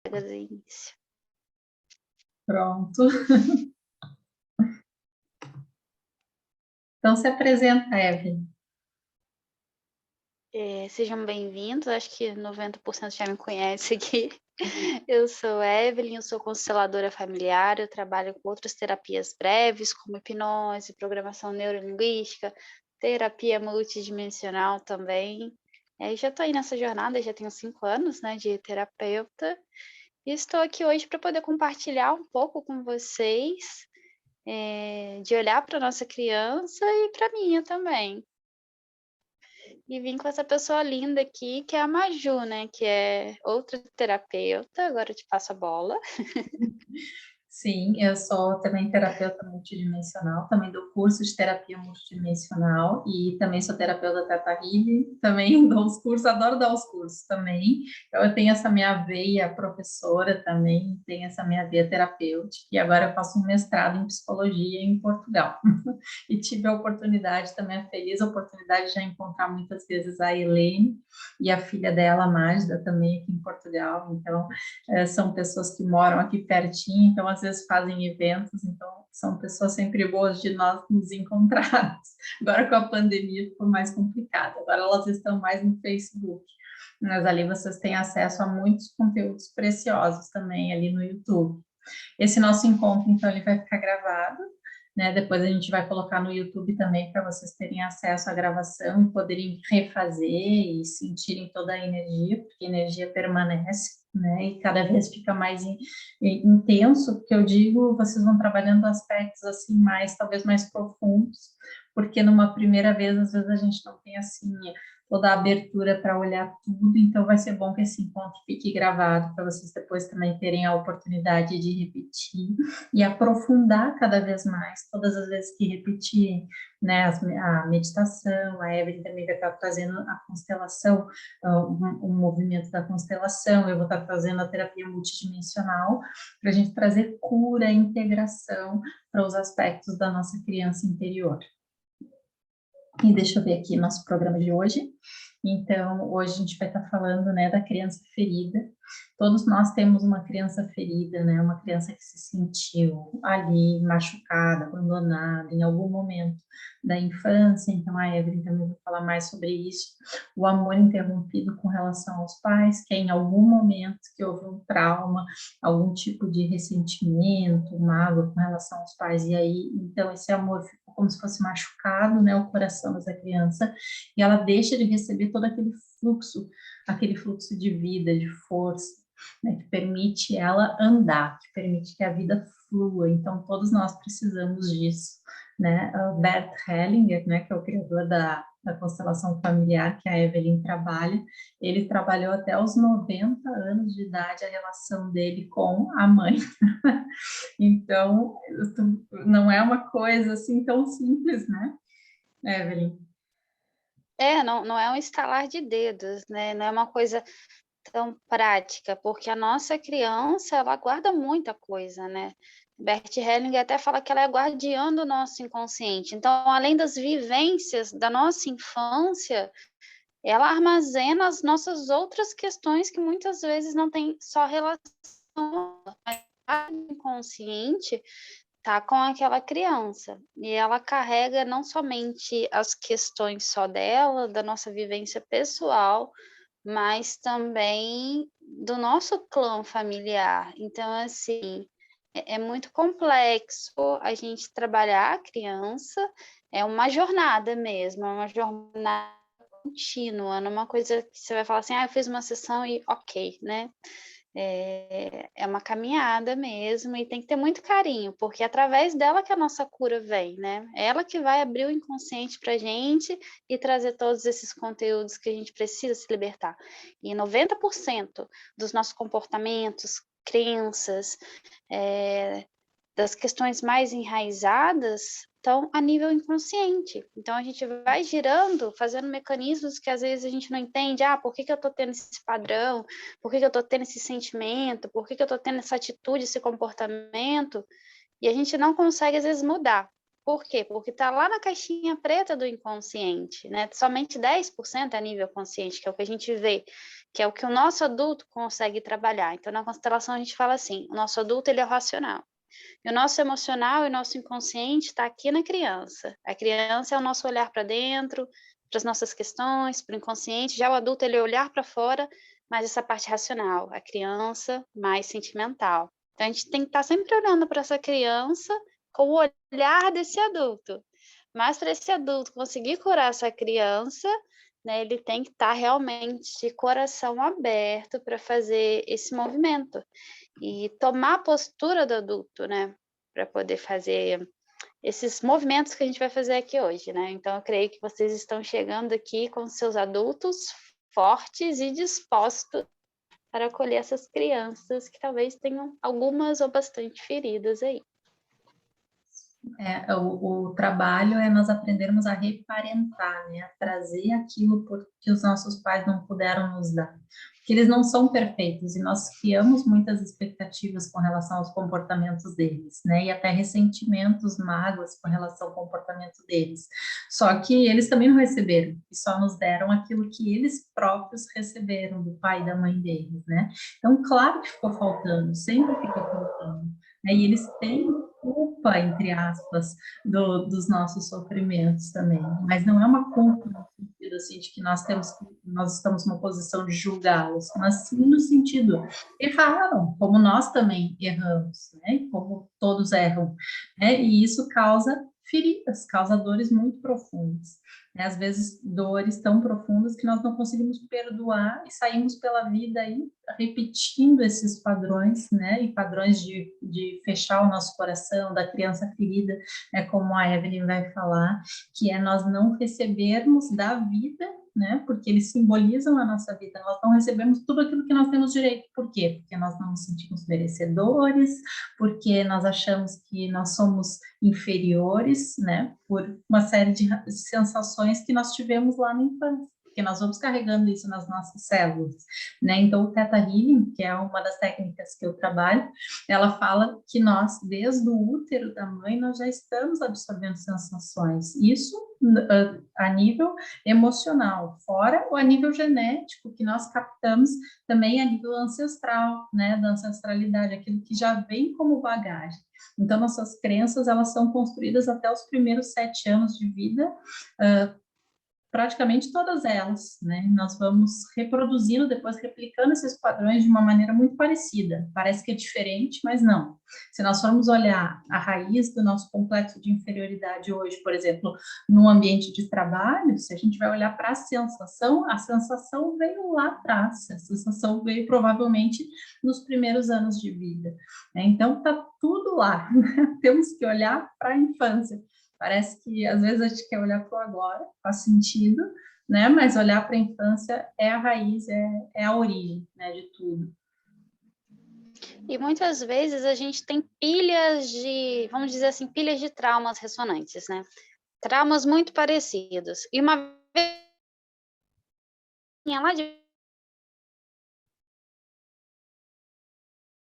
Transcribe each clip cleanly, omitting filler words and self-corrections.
do início. Pronto. Então, se apresenta, Evelyn. Sejam bem-vindos, acho que 90% já me conhece aqui. Eu sou Evelyn, eu sou consteladora familiar, eu trabalho com outras terapias breves, como hipnose, programação neurolinguística, terapia multidimensional também. Já estou aí nessa jornada, já tenho 5 anos, né, de terapeuta, e estou aqui hoje para poder compartilhar um pouco com vocês, de olhar para nossa criança e para a minha também. E vim com essa pessoa linda aqui, que é a Maju, né, que é outra terapeuta, agora eu te passo a bola. Sim, eu sou também terapeuta multidimensional, também dou curso de terapia multidimensional e também sou terapeuta Teta Healing, também dou os cursos, adoro dar os cursos também. Então, eu tenho essa minha veia professora também, tenho essa minha veia terapêutica e agora eu faço um mestrado em psicologia em Portugal. E tive a oportunidade, também a feliz oportunidade de já encontrar muitas vezes a Helene e a filha dela, a Magda, também aqui em Portugal. Então, são pessoas que moram aqui pertinho, então às vezes fazem eventos, então são pessoas sempre boas de nós nos encontrarmos. Agora com a pandemia ficou mais complicado, agora elas estão mais no Facebook, mas ali vocês têm acesso a muitos conteúdos preciosos também ali no YouTube. Esse nosso encontro, então, ele vai ficar gravado, né? Depois a gente vai colocar no YouTube também para vocês terem acesso à gravação e poderem refazer e sentirem toda a energia, porque a energia permanece, né? E cada vez fica mais intenso, porque eu digo, vocês vão trabalhando aspectos assim mais, talvez mais profundos, porque numa primeira vez, às vezes a gente não tem assim toda a abertura para olhar tudo, então vai ser bom que esse encontro fique gravado para vocês depois também terem a oportunidade de repetir e aprofundar cada vez mais, todas as vezes que repetirem, né, a meditação, a Evelyn também vai estar trazendo a constelação, um movimento da constelação, eu vou estar trazendo a terapia multidimensional, para a gente trazer cura, integração para os aspectos da nossa criança interior. E deixa eu ver aqui nosso programa de hoje. Então, hoje a gente vai estar falando, né, da criança ferida. Todos nós temos uma criança ferida, né, uma criança que se sentiu ali machucada, abandonada em algum momento da infância. Então, a Evelyn também vai falar mais sobre isso. O amor interrompido com relação aos pais, que é em algum momento que houve um trauma, algum tipo de ressentimento, mágoa com relação aos pais. E aí, então, esse amor ficou como se fosse machucado, né, o coração dessa criança, e ela deixa de receber todo aquele fluxo de vida, de força, né, que permite ela andar, que permite que a vida flua. Então, todos nós precisamos disso, né? O Bert Hellinger, né, que é o criador da constelação familiar que a Evelyn trabalha, ele trabalhou até os 90 anos de idade a relação dele com a mãe. Então, não é uma coisa assim tão simples, né, Evelyn? Não é um estalar de dedos, né, não é uma coisa tão prática, porque a nossa criança, ela guarda muita coisa, né. Bert Hellinger até fala que ela é guardiã do nosso inconsciente, então além das vivências da nossa infância, ela armazena as nossas outras questões que muitas vezes não tem só relação, mas o inconsciente tá com aquela criança, e ela carrega não somente as questões só dela, da nossa vivência pessoal, mas também do nosso clã familiar. Então, assim, é muito complexo a gente trabalhar a criança, é uma jornada mesmo, é uma jornada contínua, não é uma coisa que você vai falar assim: "Ah, eu fiz uma sessão e ok", né. É uma caminhada mesmo e tem que ter muito carinho, porque é através dela que a nossa cura vem, né. É ela que vai abrir o inconsciente pra gente e trazer todos esses conteúdos que a gente precisa se libertar. E 90% dos nossos comportamentos, crenças, das questões mais enraizadas estão a nível inconsciente. Então a gente vai girando, fazendo mecanismos que às vezes a gente não entende. Ah, por que que eu estou tendo esse padrão? Por que que eu estou tendo esse sentimento? Por que que eu estou tendo essa atitude, esse comportamento? E a gente não consegue às vezes mudar. Por quê? Porque está lá na caixinha preta do inconsciente, né? Somente 10% é a nível consciente, que é o que a gente vê. que é o que o nosso adulto consegue trabalhar. Então, na constelação, a gente fala assim: o nosso adulto ele é o racional. E o nosso emocional e o nosso inconsciente está aqui na criança. A criança é o nosso olhar para dentro, para as nossas questões, para o inconsciente. Já o adulto ele é olhar para fora, mais essa parte racional. A criança mais sentimental. Então, a gente tem que estar sempre olhando para essa criança com o olhar desse adulto. Mas para esse adulto conseguir curar essa criança, né, ele tem que estar realmente de coração aberto para fazer esse movimento e tomar a postura do adulto, né, para poder fazer esses movimentos que a gente vai fazer aqui hoje, né. Então eu creio que vocês estão chegando aqui com seus adultos fortes e dispostos para acolher essas crianças que talvez tenham algumas ou bastante feridas aí. O trabalho é nós aprendermos a reparentar, né? A trazer aquilo que os nossos pais não puderam nos dar. Porque eles não são perfeitos e nós criamos muitas expectativas com relação aos comportamentos deles, né? E até ressentimentos, mágoas com relação ao comportamento deles. Só que eles também não receberam e só nos deram aquilo que eles próprios receberam do pai e da mãe deles, né? Então, claro que ficou faltando, sempre fica faltando, né? E eles têm culpa, entre aspas, dos nossos sofrimentos também, mas não é uma culpa no sentido assim, de que nós estamos numa posição de julgá-los, mas sim no sentido, erraram, como nós também erramos, né? Como todos erram, né? E isso causa feridas, causa dores muito profundas, né? Às vezes dores tão profundas que nós não conseguimos perdoar e saímos pela vida aí repetindo esses padrões, né, e padrões de fechar o nosso coração, da criança ferida, né, como a Evelyn vai falar, que é nós não recebermos da vida, né, porque eles simbolizam a nossa vida, nós não recebemos tudo aquilo que nós temos direito. Por quê? Porque nós não nos sentimos merecedores, porque nós achamos que nós somos inferiores, né, por uma série de sensações que nós tivemos lá na infância, porque nós vamos carregando isso nas nossas células, né? Então, o Theta Healing, que é uma das técnicas que eu trabalho, ela fala que nós, desde o útero da mãe, nós já estamos absorvendo sensações. Isso a nível emocional, fora o a nível genético, que nós captamos também a nível ancestral, né? Da ancestralidade, aquilo que já vem como bagagem. Então, nossas crenças, elas são construídas até os primeiros 7 anos de vida, praticamente todas elas, né? Nós vamos reproduzindo, depois replicando esses padrões de uma maneira muito parecida. Parece que é diferente, mas não. Se nós formos olhar a raiz do nosso complexo de inferioridade hoje, por exemplo, num ambiente de trabalho, se a gente vai olhar para a sensação veio lá atrás, a sensação veio provavelmente nos primeiros anos de vida, né? Então, tá tudo lá, né? Temos que olhar para a infância. Parece que às vezes a gente quer olhar para o agora, faz sentido, né? Mas olhar para a infância é a raiz, é a origem, né, de tudo. E muitas vezes a gente tem pilhas de, vamos dizer assim, pilhas de traumas ressonantes, né? Traumas muito parecidos. E uma vez lá de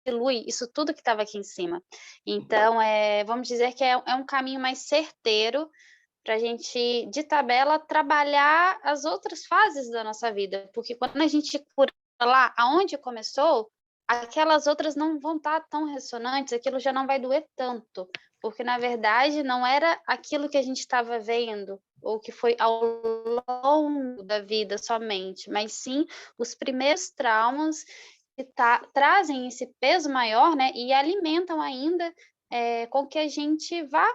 dilui isso tudo que estava aqui em cima. Então, vamos dizer que é um caminho mais certeiro para a gente, de tabela, trabalhar as outras fases da nossa vida, porque quando a gente cura lá aonde começou, aquelas outras não vão estar tão ressonantes, aquilo já não vai doer tanto, porque na verdade não era aquilo que a gente estava vendo, ou que foi ao longo da vida somente, mas sim os primeiros traumas que trazem esse peso maior, né, e alimentam ainda com que a gente vá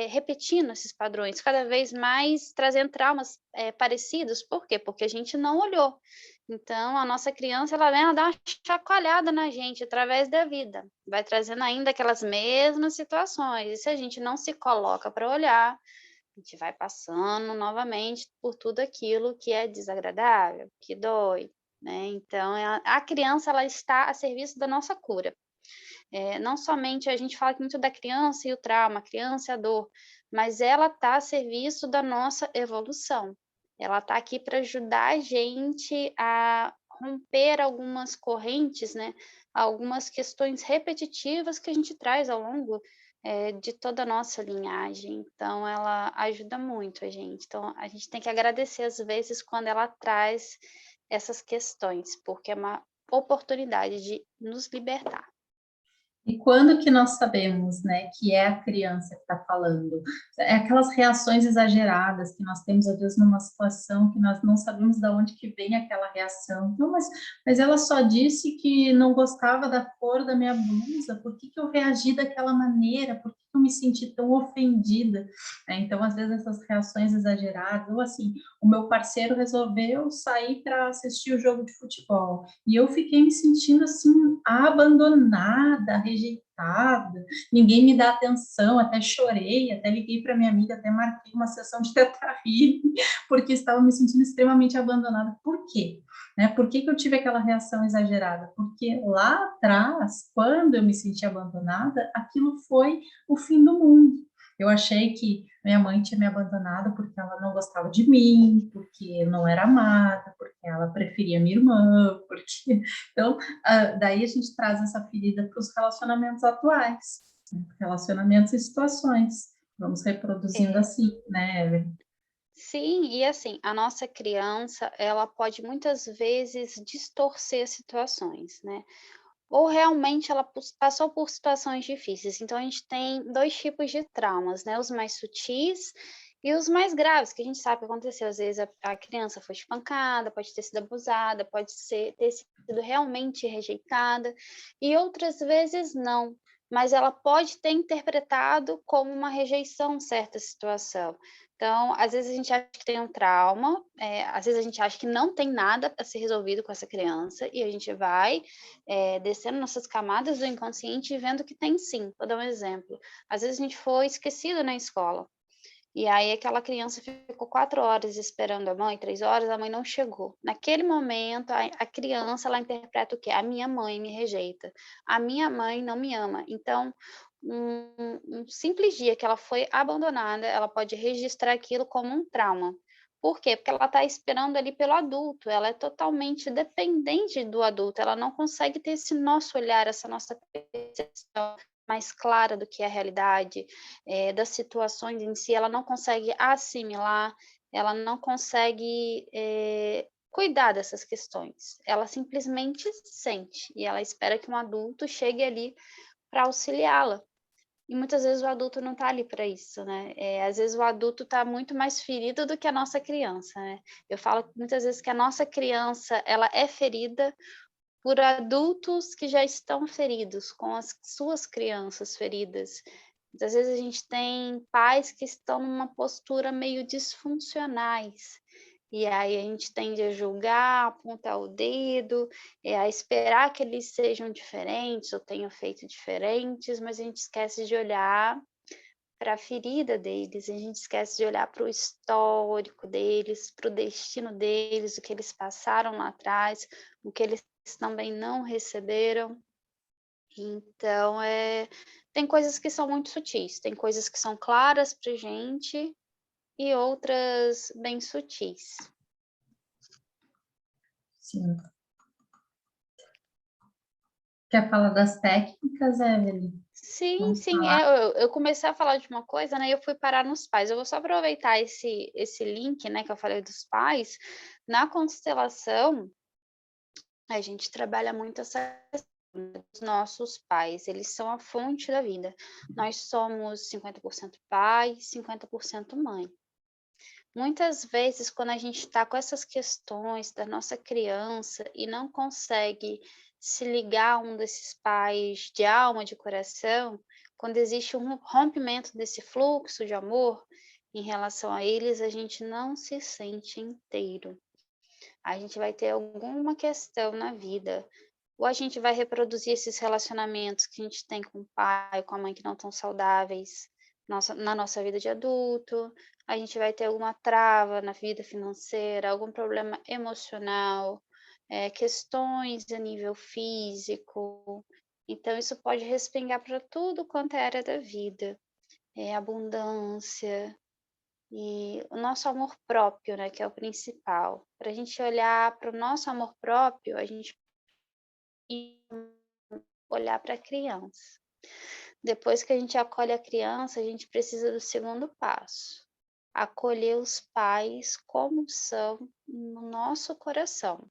repetindo esses padrões, cada vez mais trazendo traumas parecidos. Por quê? Porque a gente não olhou. Então, a nossa criança, ela vem, ela dá uma chacoalhada na gente através da vida, vai trazendo ainda aquelas mesmas situações. E se a gente não se coloca para olhar, a gente vai passando novamente por tudo aquilo que é desagradável, que dói, né? Então, a criança, ela está a serviço da nossa cura. Não somente a gente fala muito da criança e o trauma, a criança e a dor, mas ela está a serviço da nossa evolução. Ela está aqui para ajudar a gente a romper algumas correntes, né? Algumas questões repetitivas que a gente traz ao longo de toda a nossa linhagem. Então, ela ajuda muito a gente. Então, a gente tem que agradecer às vezes quando ela traz essas questões, porque é uma oportunidade de nos libertar. E quando que nós sabemos, né, que é a criança que está falando? É aquelas reações exageradas que nós temos, às vezes, numa situação que nós não sabemos de onde que vem aquela reação. Não, mas ela só disse que não gostava da cor da minha blusa, por que que eu reagi daquela maneira? Por que que eu me senti tão ofendida? Então, às vezes, essas reações exageradas, ou assim, o meu parceiro resolveu sair para assistir o jogo de futebol. E eu fiquei me sentindo assim, abandonada, rejeitada, ninguém me dá atenção, até chorei, até liguei para minha amiga, até marquei uma sessão de Teta Healing, porque estava me sentindo extremamente abandonada. Por quê? Né? Por que que eu tive aquela reação exagerada? Porque lá atrás, quando eu me senti abandonada, aquilo foi o fim do mundo. Eu achei que minha mãe tinha me abandonado porque ela não gostava de mim, porque eu não era amada, porque ela preferia minha irmã, porque... Então, daí a gente traz essa ferida para os relacionamentos atuais, né? Relacionamentos e situações. Vamos reproduzindo É. assim, né, Evelyn? Sim, e assim, a nossa criança, ela pode muitas vezes distorcer situações, né? Ou realmente ela passou por situações difíceis. Então a gente tem 2 tipos de traumas, né, os mais sutis e os mais graves, que a gente sabe que aconteceu. Às vezes a criança foi espancada, pode ter sido abusada, pode ter sido realmente rejeitada, e outras vezes não, mas ela pode ter interpretado como uma rejeição certa situação. Então, às vezes a gente acha que tem um trauma, às vezes a gente acha que não tem nada a ser resolvido com essa criança, e a gente vai descendo nossas camadas do inconsciente e vendo que tem sim. Vou dar um exemplo. Às vezes a gente foi esquecido na escola, e aí aquela criança ficou 4 horas esperando a mãe, 3 horas, a mãe não chegou. Naquele momento, a criança, ela interpreta o quê? A minha mãe me rejeita, a minha mãe não me ama. Então, um simples dia que ela foi abandonada, ela pode registrar aquilo como um trauma. Por quê? Porque ela está esperando ali pelo adulto, ela é totalmente dependente do adulto, ela não consegue ter esse nosso olhar, essa nossa percepção mais clara do que é a realidade, das situações em si, ela não consegue assimilar, ela não consegue, cuidar dessas questões. Ela simplesmente sente, e ela espera que um adulto chegue ali para auxiliá-la. E muitas vezes o adulto não está ali para isso, né. Às vezes o adulto está muito mais ferido do que a nossa criança, né. Eu falo muitas vezes que a nossa criança, ela é ferida por adultos que já estão feridos, com as suas crianças feridas. Muitas vezes a gente tem pais que estão numa postura meio disfuncionais, e aí a gente tende a julgar, apontar o dedo, a esperar que eles sejam diferentes ou tenham feito diferentes, mas a gente esquece de olhar para a ferida deles, a gente esquece de olhar para o histórico deles, para o destino deles, o que eles passaram lá atrás, o que eles também não receberam. Então, tem coisas que são muito sutis, tem coisas que são claras para gente e outras bem sutis. Sim. Quer falar das técnicas, Evelyn? Sim, Vamos sim, falar. eu comecei a falar de uma coisa, né, e eu fui parar nos pais. Eu vou só aproveitar esse link, né, que eu falei dos pais. Na constelação, a gente trabalha muito essa questão, né, dos nossos pais, eles são a fonte da vida. Nós somos 50% pai, 50% mãe. Muitas vezes, quando a gente está com essas questões da nossa criança e não consegue se ligar a um desses pais de alma, de coração, quando existe um rompimento desse fluxo de amor em relação a eles, a gente não se sente inteiro. A gente vai ter alguma questão na vida, ou a gente vai reproduzir esses relacionamentos que a gente tem com o pai, com a mãe que não estão saudáveis na nossa vida de adulto, a gente vai ter alguma trava na vida financeira, algum problema emocional, questões a nível físico. Então, isso pode respingar para tudo quanto é área da vida, abundância, e o nosso amor próprio, né, que é o principal. Para a gente olhar para o nosso amor próprio, a gente olhar para a criança. Depois que a gente acolhe a criança, a gente precisa do segundo passo, acolher os pais como são no nosso coração.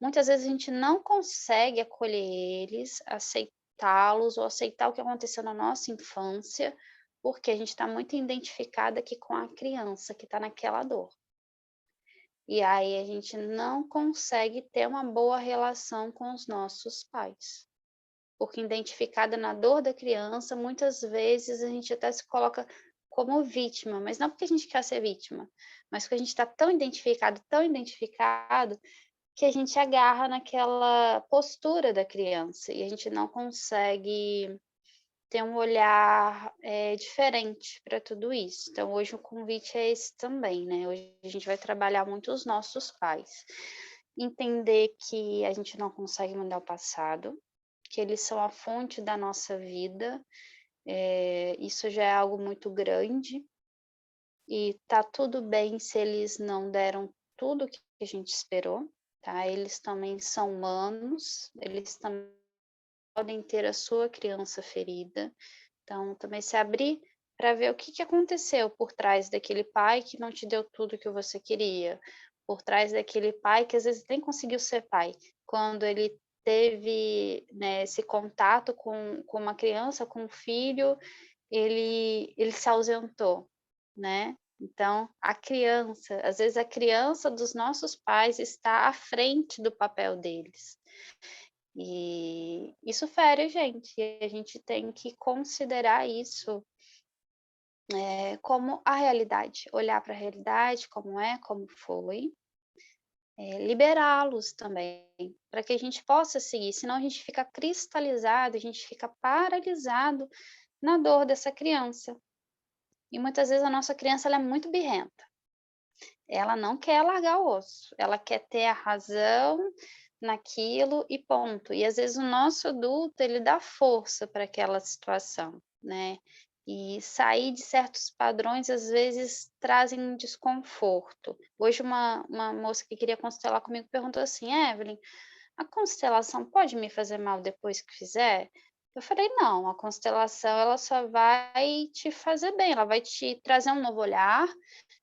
Muitas vezes a gente não consegue acolher eles, aceitá-los ou aceitar o que aconteceu na nossa infância, porque a gente está muito identificada aqui com a criança que está naquela dor. E aí a gente não consegue ter uma boa relação com os nossos pais. Porque identificada na dor da criança, muitas vezes a gente até se coloca como vítima, mas não porque a gente quer ser vítima, mas porque a gente está tão identificado, que a gente agarra naquela postura da criança e a gente não consegue ter um olhar diferente para tudo isso. Então, hoje o convite é esse também, né? Hoje a gente vai trabalhar muito os nossos pais. Entender que a gente não consegue mudar o passado, que eles são a fonte da nossa vida, isso já é algo muito grande, e tá tudo bem se eles não deram tudo que a gente esperou, tá? Eles também são humanos, eles também podem ter a sua criança ferida. Então, também se abrir para ver o que que aconteceu por trás daquele pai que não te deu tudo que você queria, por trás daquele pai que às vezes nem conseguiu ser pai, quando ele teve, né, esse contato com uma criança, com um filho, ele se ausentou, né? Então, a criança, às vezes a criança dos nossos pais está à frente do papel deles. E isso fere a gente, e a gente tem que considerar isso como a realidade, olhar para a realidade, como é, como foi, liberá-los também, para que a gente possa seguir, senão a gente fica cristalizado, a gente fica paralisado na dor dessa criança. E muitas vezes a nossa criança ela é muito birrenta. Ela não quer largar o osso, ela quer ter a razão naquilo e ponto. E às vezes o nosso adulto, ele dá força para aquela situação, né. E sair de certos padrões, às vezes, trazem um desconforto. Hoje uma moça que queria constelar comigo perguntou assim: "Evelyn, a constelação pode me fazer mal depois que fizer?" Eu falei: "Não, a constelação ela só vai te fazer bem, ela vai te trazer um novo olhar,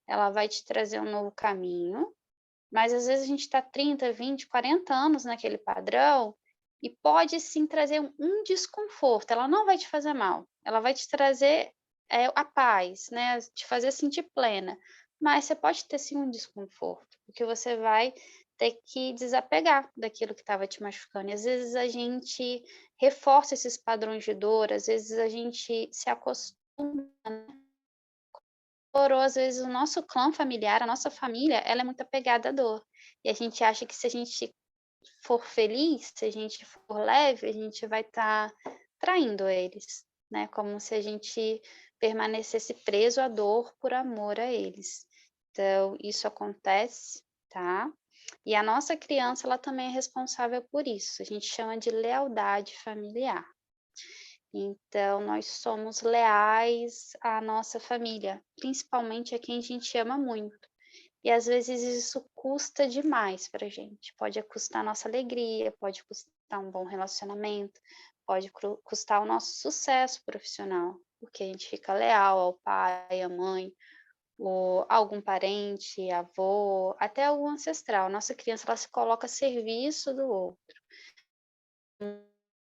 ela vai te trazer um novo caminho, mas às vezes a gente está 30, 20, 40 anos naquele padrão e pode sim trazer um desconforto. Ela não vai te fazer mal, ela vai te trazer a paz, né? Te fazer sentir plena. Mas você pode ter sim um desconforto, porque você vai ter que desapegar daquilo que estava te machucando. E às vezes a gente reforça esses padrões de dor, às vezes a gente se acostuma, ou às vezes o nosso clã familiar, a nossa família, ela é muito apegada à dor. E a gente acha que se a gente for feliz, se a gente for leve, a gente vai estar traindo eles, né, como se a gente permanecesse preso à dor por amor a eles. Então, isso acontece, tá? E a nossa criança, ela também é responsável por isso, a gente chama de lealdade familiar. Então, nós somos leais à nossa família, principalmente a quem a gente ama muito. E às vezes isso custa demais para a gente. Pode custar a nossa alegria, pode custar um bom relacionamento, pode custar o nosso sucesso profissional, porque a gente fica leal ao pai, à mãe, ou algum parente, avô, até algum ancestral. Nossa criança ela se coloca a serviço do outro,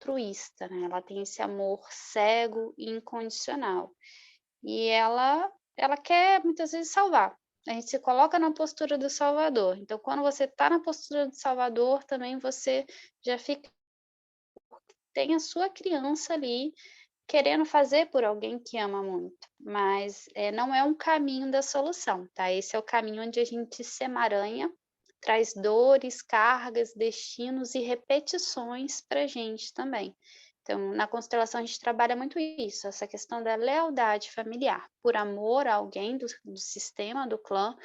altruísta, né? Ela tem esse amor cego e incondicional. E ela quer muitas vezes salvar. A gente se coloca na postura do salvador. Então, quando você está na postura do salvador, também você já fica tem a sua criança ali querendo fazer por alguém que ama muito, mas, não é um caminho da solução, tá? Esse é o caminho onde a gente se emaranha, traz dores, cargas, destinos e repetições pra gente também. Então, na constelação a gente trabalha muito isso, essa questão da lealdade familiar. Por amor a alguém do sistema, do clã,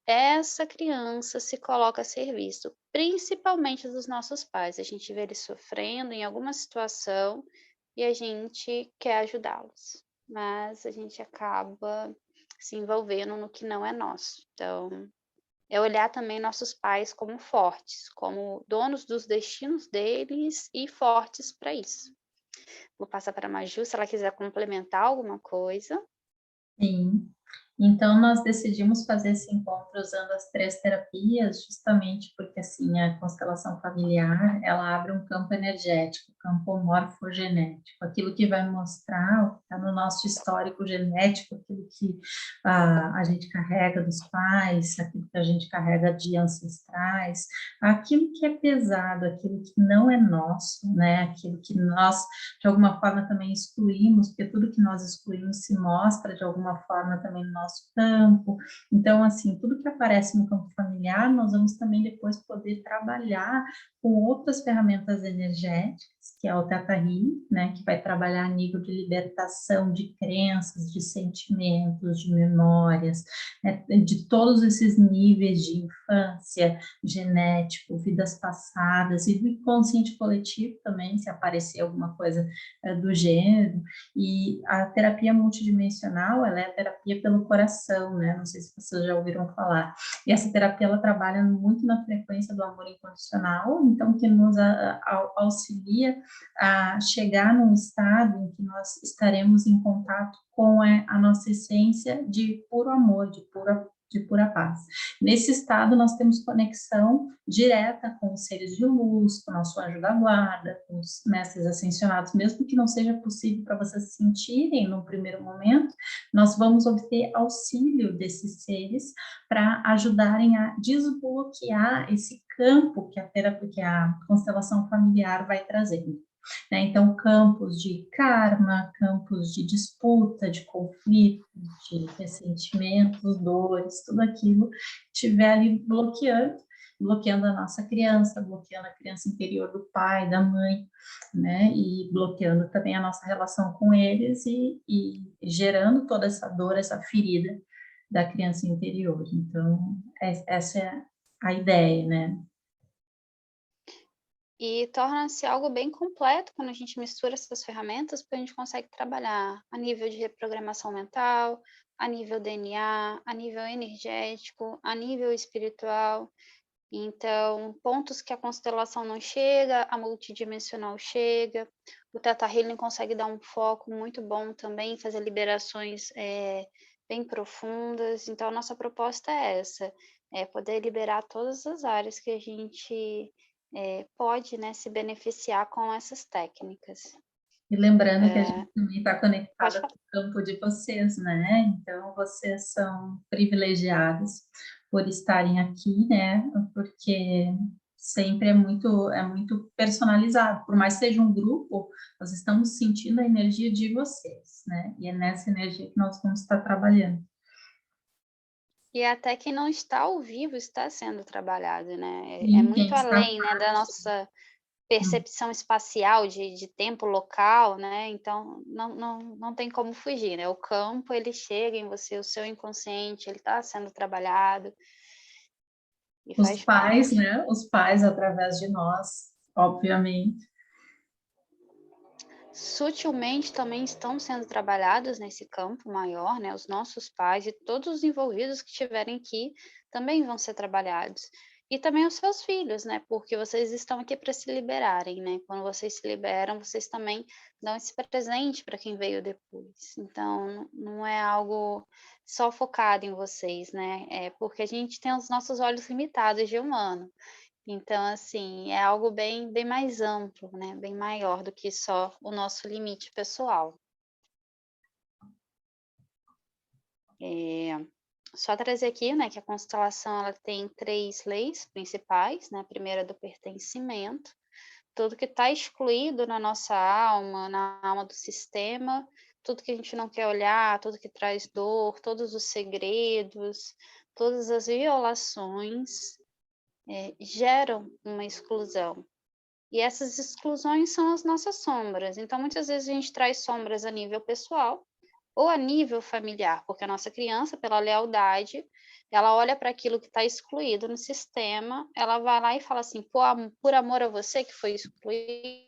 essa criança se coloca a serviço, principalmente dos nossos pais. A gente vê eles sofrendo em alguma situação e a gente quer ajudá-los, mas a gente acaba se envolvendo no que não é nosso. Então, é olhar também nossos pais como fortes, como donos dos destinos deles e fortes para isso. Vou passar para a Maju, se ela quiser complementar alguma coisa. Sim. Então, nós decidimos fazer esse encontro usando as 3 terapias, justamente porque, assim, a constelação familiar, ela abre um campo energético, campo morfogenético, aquilo que vai mostrar o que está no nosso histórico genético, aquilo que a gente carrega dos pais, aquilo que a gente carrega de ancestrais, aquilo que é pesado, aquilo que não é nosso, né? Aquilo que nós, de alguma forma, também excluímos, porque tudo que nós excluímos se mostra, de alguma forma, também no nosso campo. Então, assim, tudo que aparece no campo familiar, nós vamos também depois poder trabalhar com outras ferramentas energéticas, que é o Theta Healing, né, que vai trabalhar a nível de libertação de crenças, de sentimentos, de memórias, né, de todos esses níveis de infância, genético, vidas passadas e do inconsciente coletivo também, se aparecer alguma coisa do gênero. E a terapia multidimensional, ela é a terapia pelo coração, né? Não sei se vocês já ouviram falar. E essa terapia, ela trabalha muito na frequência do amor incondicional, então que nos auxilia a chegar num estado em que nós estaremos em contato com a nossa essência de puro amor, de pura paz. Nesse estado, nós temos conexão direta com os seres de luz, com o nosso anjo da guarda, com os mestres ascensionados, mesmo que não seja possível para vocês sentirem no primeiro momento, nós vamos obter auxílio desses seres para ajudarem a desbloquear esse campo que a terapia, que a constelação familiar vai trazendo. Né? Então, campos de karma, campos de disputa, de conflito, de ressentimentos, dores, tudo aquilo que estiver ali bloqueando a nossa criança, bloqueando a criança interior do pai, da mãe, né? E bloqueando também a nossa relação com eles e gerando toda essa dor, essa ferida da criança interior. Então, essa é a ideia, né? E torna-se algo bem completo quando a gente mistura essas ferramentas, porque a gente consegue trabalhar a nível de reprogramação mental, a nível DNA, a nível energético, a nível espiritual. Então, pontos que a constelação não chega, a multidimensional chega. O Theta Healing consegue dar um foco muito bom também, fazer liberações bem profundas. Então, a nossa proposta é essa, é poder liberar todas as áreas que a gente pode, né, se beneficiar com essas técnicas. E lembrando que a gente também está Pode conectada com falar. o campo de vocês, né? Então, vocês são privilegiados por estarem aqui, né? Porque sempre é muito personalizado. Por mais que seja um grupo, nós estamos sentindo a energia de vocês, né? E é nessa energia que nós vamos estar trabalhando. E até quem não está ao vivo está sendo trabalhado, né? É E quem muito está além, né, da nossa percepção espacial de tempo local, né? Então não tem como fugir, né? O campo ele chega em você, o seu inconsciente ele está sendo trabalhado e os faz pais, parte. né? Os pais através de nós, obviamente. Sutilmente também estão sendo trabalhados nesse campo maior, né? Os nossos pais e todos os envolvidos que estiverem aqui também vão ser trabalhados. E também os seus filhos, né? Porque vocês estão aqui para se liberarem, né? Quando vocês se liberam, vocês também dão esse presente para quem veio depois. Então, não é algo só focado em vocês, né? É porque a gente tem os nossos olhos limitados de humano. Então, assim, é algo bem mais amplo, né, bem maior do que só o nosso limite pessoal. Só trazer aqui, né, que a constelação ela tem 3 leis principais, né, a primeira é do pertencimento, tudo que está excluído na nossa alma, na alma do sistema, tudo que a gente não quer olhar, tudo que traz dor, todos os segredos, todas as violações, geram uma exclusão. E essas exclusões são as nossas sombras. Então, muitas vezes a gente traz sombras a nível pessoal ou a nível familiar, porque a nossa criança, pela lealdade, ela olha para aquilo que está excluído no sistema, ela vai lá e fala assim: por amor a você que foi excluído,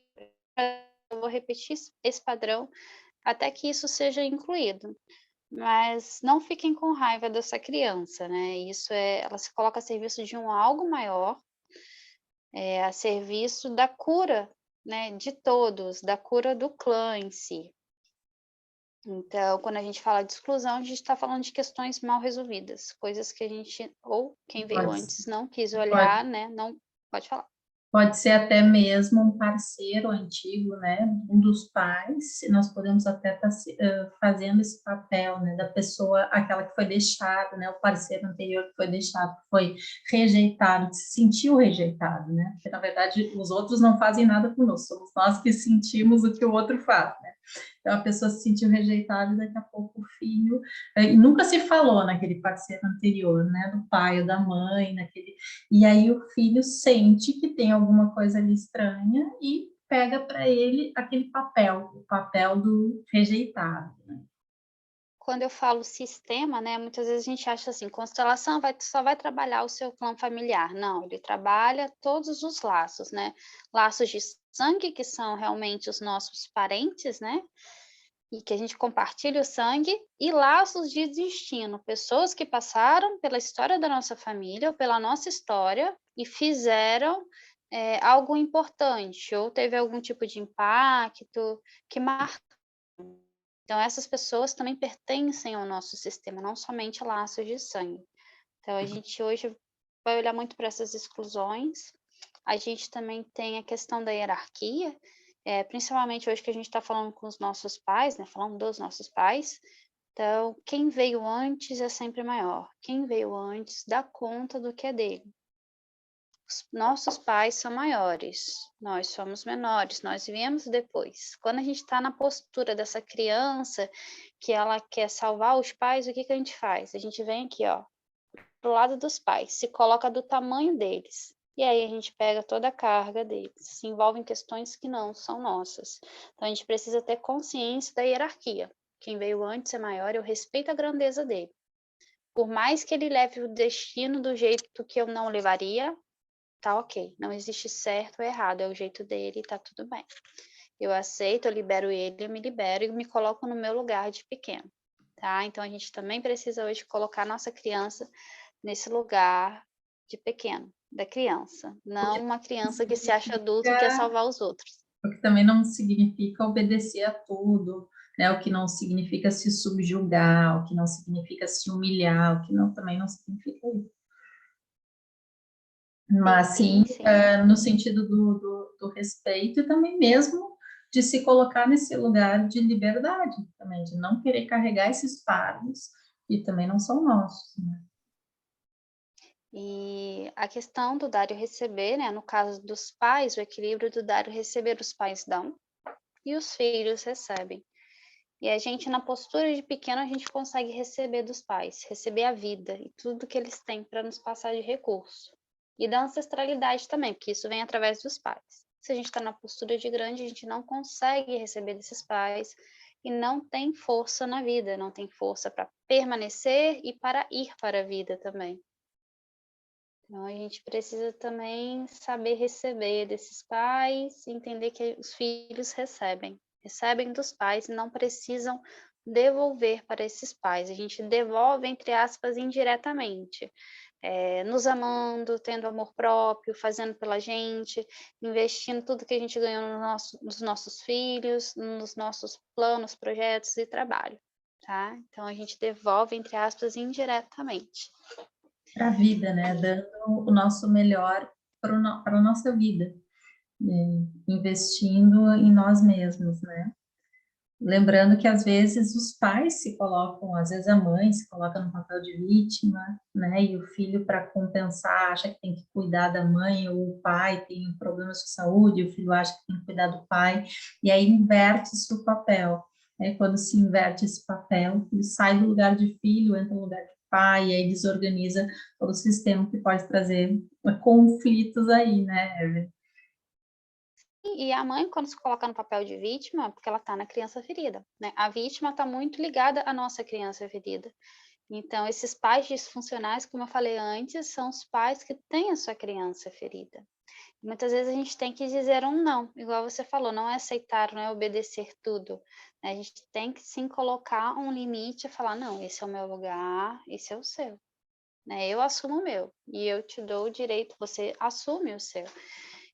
eu vou repetir esse padrão até que isso seja incluído. Mas não fiquem com raiva dessa criança, né? Ela se coloca a serviço de um algo maior, a serviço da cura, né, de todos, da cura do clã em si. Então, quando a gente fala de exclusão, a gente está falando de questões mal resolvidas, coisas que a gente, ou quem veio Pode, antes não quis pode olhar, né? Não pode falar. Pode ser até mesmo um parceiro antigo, né? Um dos pais, e nós podemos até estar fazendo esse papel, né? Da pessoa, aquela que foi deixada, né? O parceiro anterior que foi deixado, que foi rejeitado, que se sentiu rejeitado, né? Porque, na verdade, os outros não fazem nada conosco, somos nós que sentimos o que o outro faz, né? Então, a pessoa se sentiu rejeitada e daqui a pouco o filho... E nunca se falou naquele parceiro anterior, né? Do pai ou da mãe, naquele... E aí o filho sente que tem alguma coisa ali estranha e pega para ele aquele papel, o papel do rejeitado, né? Quando eu falo sistema, né, muitas vezes a gente acha assim, constelação só vai trabalhar o seu clã familiar. Não, ele trabalha todos os laços, né? Laços de sangue, que são realmente os nossos parentes, né? E que a gente compartilha o sangue, e laços de destino, pessoas que passaram pela história da nossa família ou pela nossa história e fizeram algo importante, ou teve algum tipo de impacto que marcou. Então, essas pessoas também pertencem ao nosso sistema, não somente laços de sangue. Então, a gente hoje vai olhar muito para essas exclusões. A gente também tem a questão da hierarquia, principalmente hoje que a gente está falando com os nossos pais, né, falando dos nossos pais. Então, quem veio antes é sempre maior. Quem veio antes dá conta do que é dele. Os nossos pais são maiores, nós somos menores, nós viemos depois. Quando a gente está na postura dessa criança que ela quer salvar os pais, o que que a gente faz? A gente vem aqui, ó, pro lado dos pais, se coloca do tamanho deles. E aí a gente pega toda a carga deles, se envolve em questões que não são nossas. Então a gente precisa ter consciência da hierarquia. Quem veio antes é maior, eu respeito a grandeza dele. Por mais que ele leve o destino do jeito que eu não levaria, tá ok. Não existe certo ou errado, é o jeito dele e tá tudo bem. Eu aceito, eu libero ele, eu me libero e me coloco no meu lugar de pequeno, tá? Então a gente também precisa hoje colocar a nossa criança nesse lugar de pequeno, da criança, O não que uma não criança que se acha adulto e quer significa, salvar os outros. o que também não significa obedecer a tudo, né? O que não significa se subjugar, o que não significa se humilhar, o que não, também não significa isso. Mas sim, Sim, sim. no sentido do respeito e também mesmo de se colocar nesse lugar de liberdade também, de não querer carregar esses fardos que também não são nossos, né? E a questão do dar e receber, né? No caso dos pais, o equilíbrio do dar e receber, os pais dão e os filhos recebem. E a gente, na postura de pequeno, a gente consegue receber dos pais, receber a vida e tudo que eles têm para nos passar de recurso. E da ancestralidade também, porque isso vem através dos pais. Se a gente está na postura de grande, a gente não consegue receber desses pais e não tem força na vida, não tem força para permanecer e para ir para a vida também. Então, a gente precisa também saber receber desses pais, entender que os filhos recebem dos pais e não precisam devolver para esses pais. A gente devolve, entre aspas, indiretamente, nos amando, tendo amor próprio, fazendo pela gente, investindo tudo que a gente ganhou nos nossos filhos, nos nossos planos, projetos e trabalho, tá? Então, a gente devolve, entre aspas, indiretamente. Para a vida, né? Dando o nosso melhor para a nossa vida, né? Investindo em nós mesmos, né? Lembrando que às vezes os pais se colocam, às vezes a mãe se coloca no papel de vítima, né? E o filho, para compensar, acha que tem que cuidar da mãe, ou o pai tem problemas de saúde, e o filho acha que tem que cuidar do pai, e aí inverte-se o papel. Aí quando se inverte esse papel, ele sai do lugar de filho, entra no lugar de pai, e aí desorganiza todo o sistema que pode trazer conflitos aí, né? E a mãe, quando se coloca no papel de vítima, porque ela está na criança ferida, né? A vítima está muito ligada à nossa criança ferida. Então, esses pais disfuncionais, como eu falei antes, são os pais que têm a sua criança ferida. Muitas vezes a gente tem que dizer um não, igual você falou, não é aceitar, não é obedecer tudo, né? A gente tem que sim colocar um limite e falar, não, esse é o meu lugar, esse é o seu, né? Eu assumo o meu e eu te dou o direito, você assume o seu.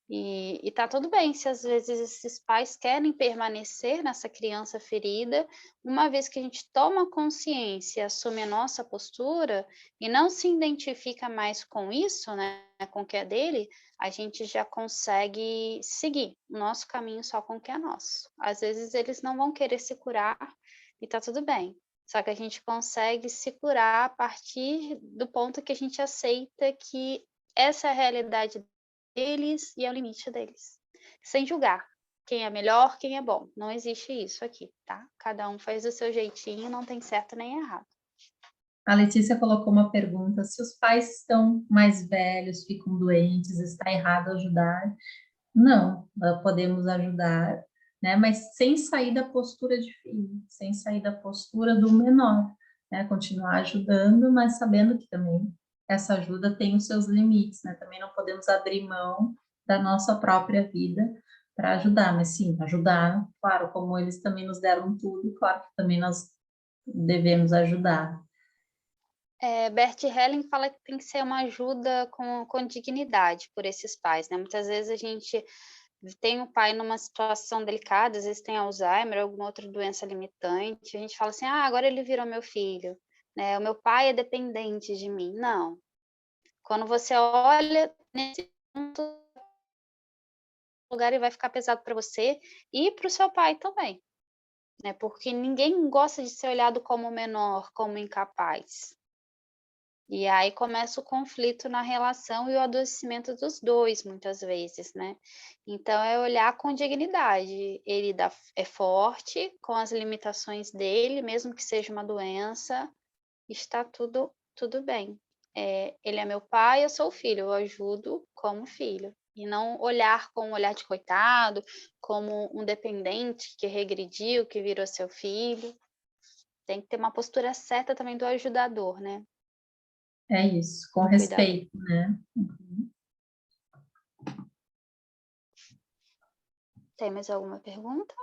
E tá tudo bem se às vezes esses pais querem permanecer nessa criança ferida, uma vez que a gente toma consciência e assume a nossa postura e não se identifica mais com isso, né, com o que é dele, a gente já consegue seguir o nosso caminho só com o que é nosso. Às vezes eles não vão querer se curar e tá tudo bem. Só que a gente consegue se curar a partir do ponto que a gente aceita que essa é a realidade deles e é o limite deles. Sem julgar quem é melhor, quem é bom. Não existe isso aqui, tá? Cada um faz do seu jeitinho, não tem certo nem errado. A Letícia colocou uma pergunta: se os pais estão mais velhos, ficam doentes, está errado ajudar? Não, podemos ajudar, né? Mas sem sair da postura de filho, sem sair da postura do menor, né? Continuar ajudando, mas sabendo que também essa ajuda tem os seus limites, né? Também não podemos abrir mão da nossa própria vida para ajudar, mas sim, ajudar, claro, como eles também nos deram tudo, claro que também nós devemos ajudar. Bert Helling fala que tem que ser uma ajuda com dignidade por esses pais, né? Muitas vezes a gente tem o pai numa situação delicada, às vezes tem Alzheimer, alguma outra doença limitante, a gente fala assim, agora ele virou meu filho, né? O meu pai é dependente de mim. Não. Quando você olha nesse ponto, lugar e vai ficar pesado para você e para o seu pai também, né? Porque ninguém gosta de ser olhado como menor, como incapaz. E aí começa o conflito na relação e o adoecimento dos dois, muitas vezes, né? Então é olhar com dignidade. Ele é forte, com as limitações dele, mesmo que seja uma doença, está tudo bem. Ele é meu pai, eu sou o filho, eu ajudo como filho. E não olhar com um olhar de coitado, como um dependente que regrediu, que virou seu filho. Tem que ter uma postura certa também do ajudador, né? É isso, com Do cuidador. respeito, né? Tem mais alguma pergunta?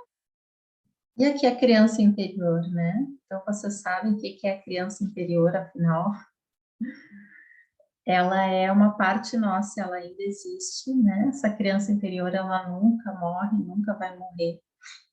E aqui a criança interior, né? Então, vocês sabem o que é a criança interior, afinal? Ela é uma parte nossa, ela ainda existe, né? Essa criança interior, ela nunca morre, nunca vai morrer.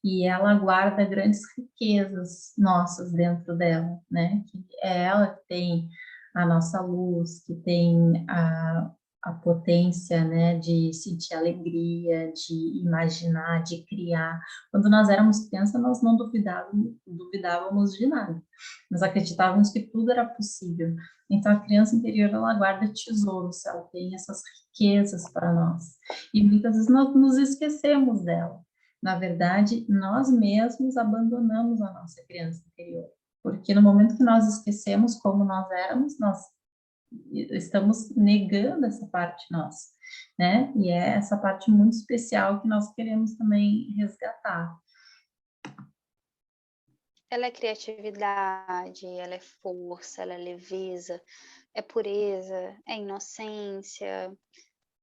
E ela guarda grandes riquezas nossas dentro dela, né? Que é ela que tem a nossa luz, que tem a potência, né, de sentir alegria, de imaginar, de criar. Quando nós éramos crianças, nós não duvidávamos de nada. Nós acreditávamos que tudo era possível. Então, a criança interior, ela guarda tesouros, ela tem essas riquezas para nós. E muitas vezes nós nos esquecemos dela. Na verdade, nós mesmos abandonamos a nossa criança interior. Porque no momento que nós esquecemos como nós éramos, nós estamos negando essa parte nossa, né? E é essa parte muito especial que nós queremos também resgatar. Ela é criatividade, ela é força, ela é leveza, é pureza, é inocência,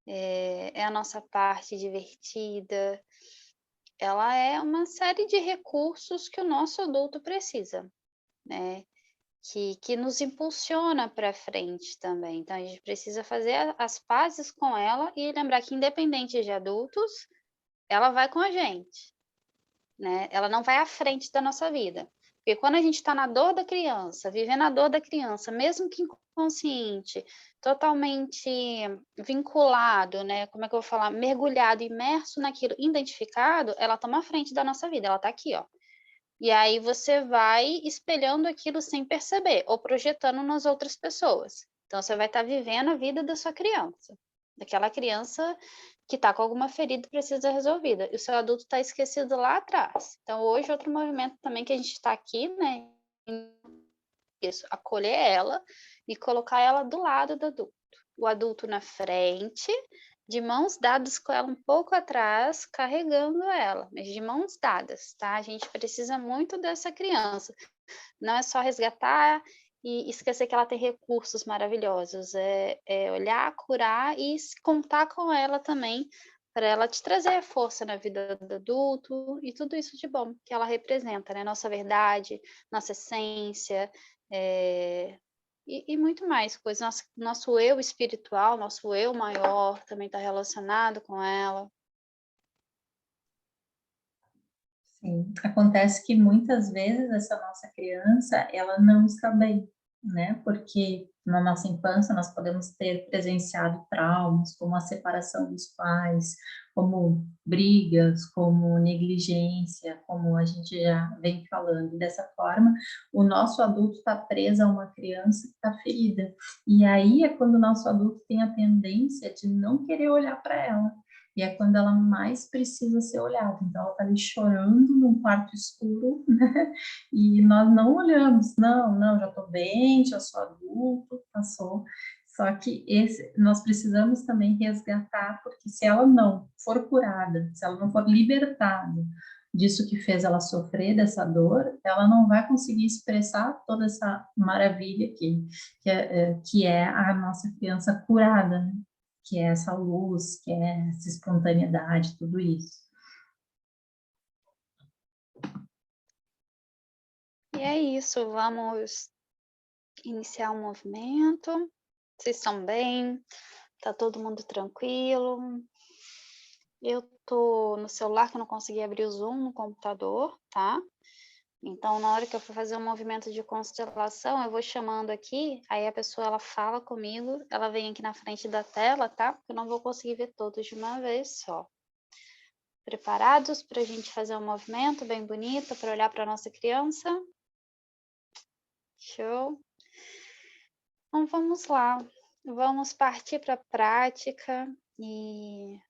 é a nossa parte divertida. Ela é uma série de recursos que o nosso adulto precisa, né? Que nos impulsiona para frente também. Então, a gente precisa fazer as pazes com ela e lembrar que, independente de adultos, ela vai com a gente, né? Ela não vai à frente da nossa vida. Porque quando a gente está na dor da criança, vivendo a dor da criança, mesmo que inconsciente, totalmente vinculado, né? Como é que eu vou falar? Mergulhado, imerso naquilo, identificado, ela toma a frente da nossa vida, ela está aqui, ó. E aí você vai espelhando aquilo sem perceber, ou projetando nas outras pessoas. Então você vai estar vivendo a vida da sua criança, daquela criança que está com alguma ferida e precisa ser resolvida. E o seu adulto está esquecido lá atrás. Então hoje outro movimento também que a gente está aqui, né? Isso, acolher ela e colocar ela do lado do adulto. O adulto na frente, de mãos dadas com ela um pouco atrás, carregando ela, mas de mãos dadas, tá? A gente precisa muito dessa criança. Não é só resgatar e esquecer que ela tem recursos maravilhosos. É olhar, curar e contar com ela também, para ela te trazer força na vida do adulto e tudo isso de bom que ela representa, né? Nossa verdade, nossa essência, e muito mais coisas. Nosso eu espiritual, nosso eu maior também está relacionado com ela. Sim, acontece que muitas vezes essa nossa criança, ela não está bem, né? Porque na nossa infância nós podemos ter presenciado traumas, como a separação dos pais, como brigas, como negligência, como a gente já vem falando. Dessa forma, o nosso adulto está preso a uma criança que está ferida. E aí é quando o nosso adulto tem a tendência de não querer olhar para ela. E é quando ela mais precisa ser olhada. Então, ela está ali chorando num quarto escuro, né? E nós não olhamos. Não, não, já estou bem, já sou adulto, passou. Só que nós precisamos também resgatar, porque se ela não for curada, se ela não for libertada disso que fez ela sofrer, dessa dor, ela não vai conseguir expressar toda essa maravilha que é a nossa criança curada, né? Que é essa luz, que é essa espontaneidade, tudo isso. E é isso, vamos iniciar um movimento. Vocês estão bem? Tá todo mundo tranquilo? Eu tô no celular que eu não consegui abrir o Zoom no computador, tá? Então, na hora que eu for fazer um movimento de constelação, eu vou chamando aqui, aí a pessoa ela fala comigo, ela vem aqui na frente da tela, tá? Porque eu não vou conseguir ver todos de uma vez só. Preparados para a gente fazer um movimento bem bonito para olhar para nossa criança? Show! Então vamos lá, vamos partir para a prática e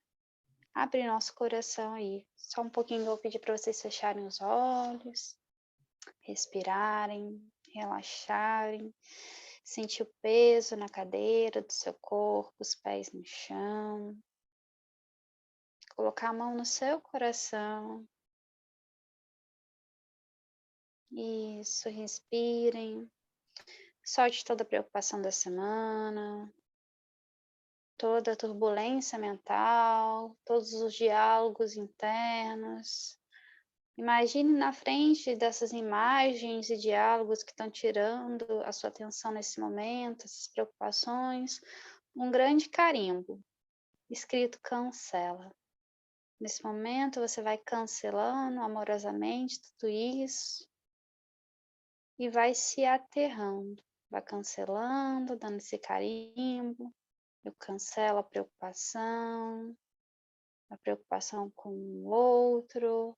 abrir nosso coração aí. Só um pouquinho eu vou pedir para vocês fecharem os olhos, respirarem, relaxarem, sentir o peso na cadeira do seu corpo, os pés no chão, colocar a mão no seu coração. Isso, respirem. Solte toda a preocupação da semana, toda a turbulência mental, todos os diálogos internos. Imagine na frente dessas imagens e diálogos que estão tirando a sua atenção nesse momento, essas preocupações, um grande carimbo, escrito cancela. Nesse momento você vai cancelando amorosamente tudo isso e vai se aterrando. Vai cancelando, dando esse carimbo. Eu cancelo a preocupação com o outro,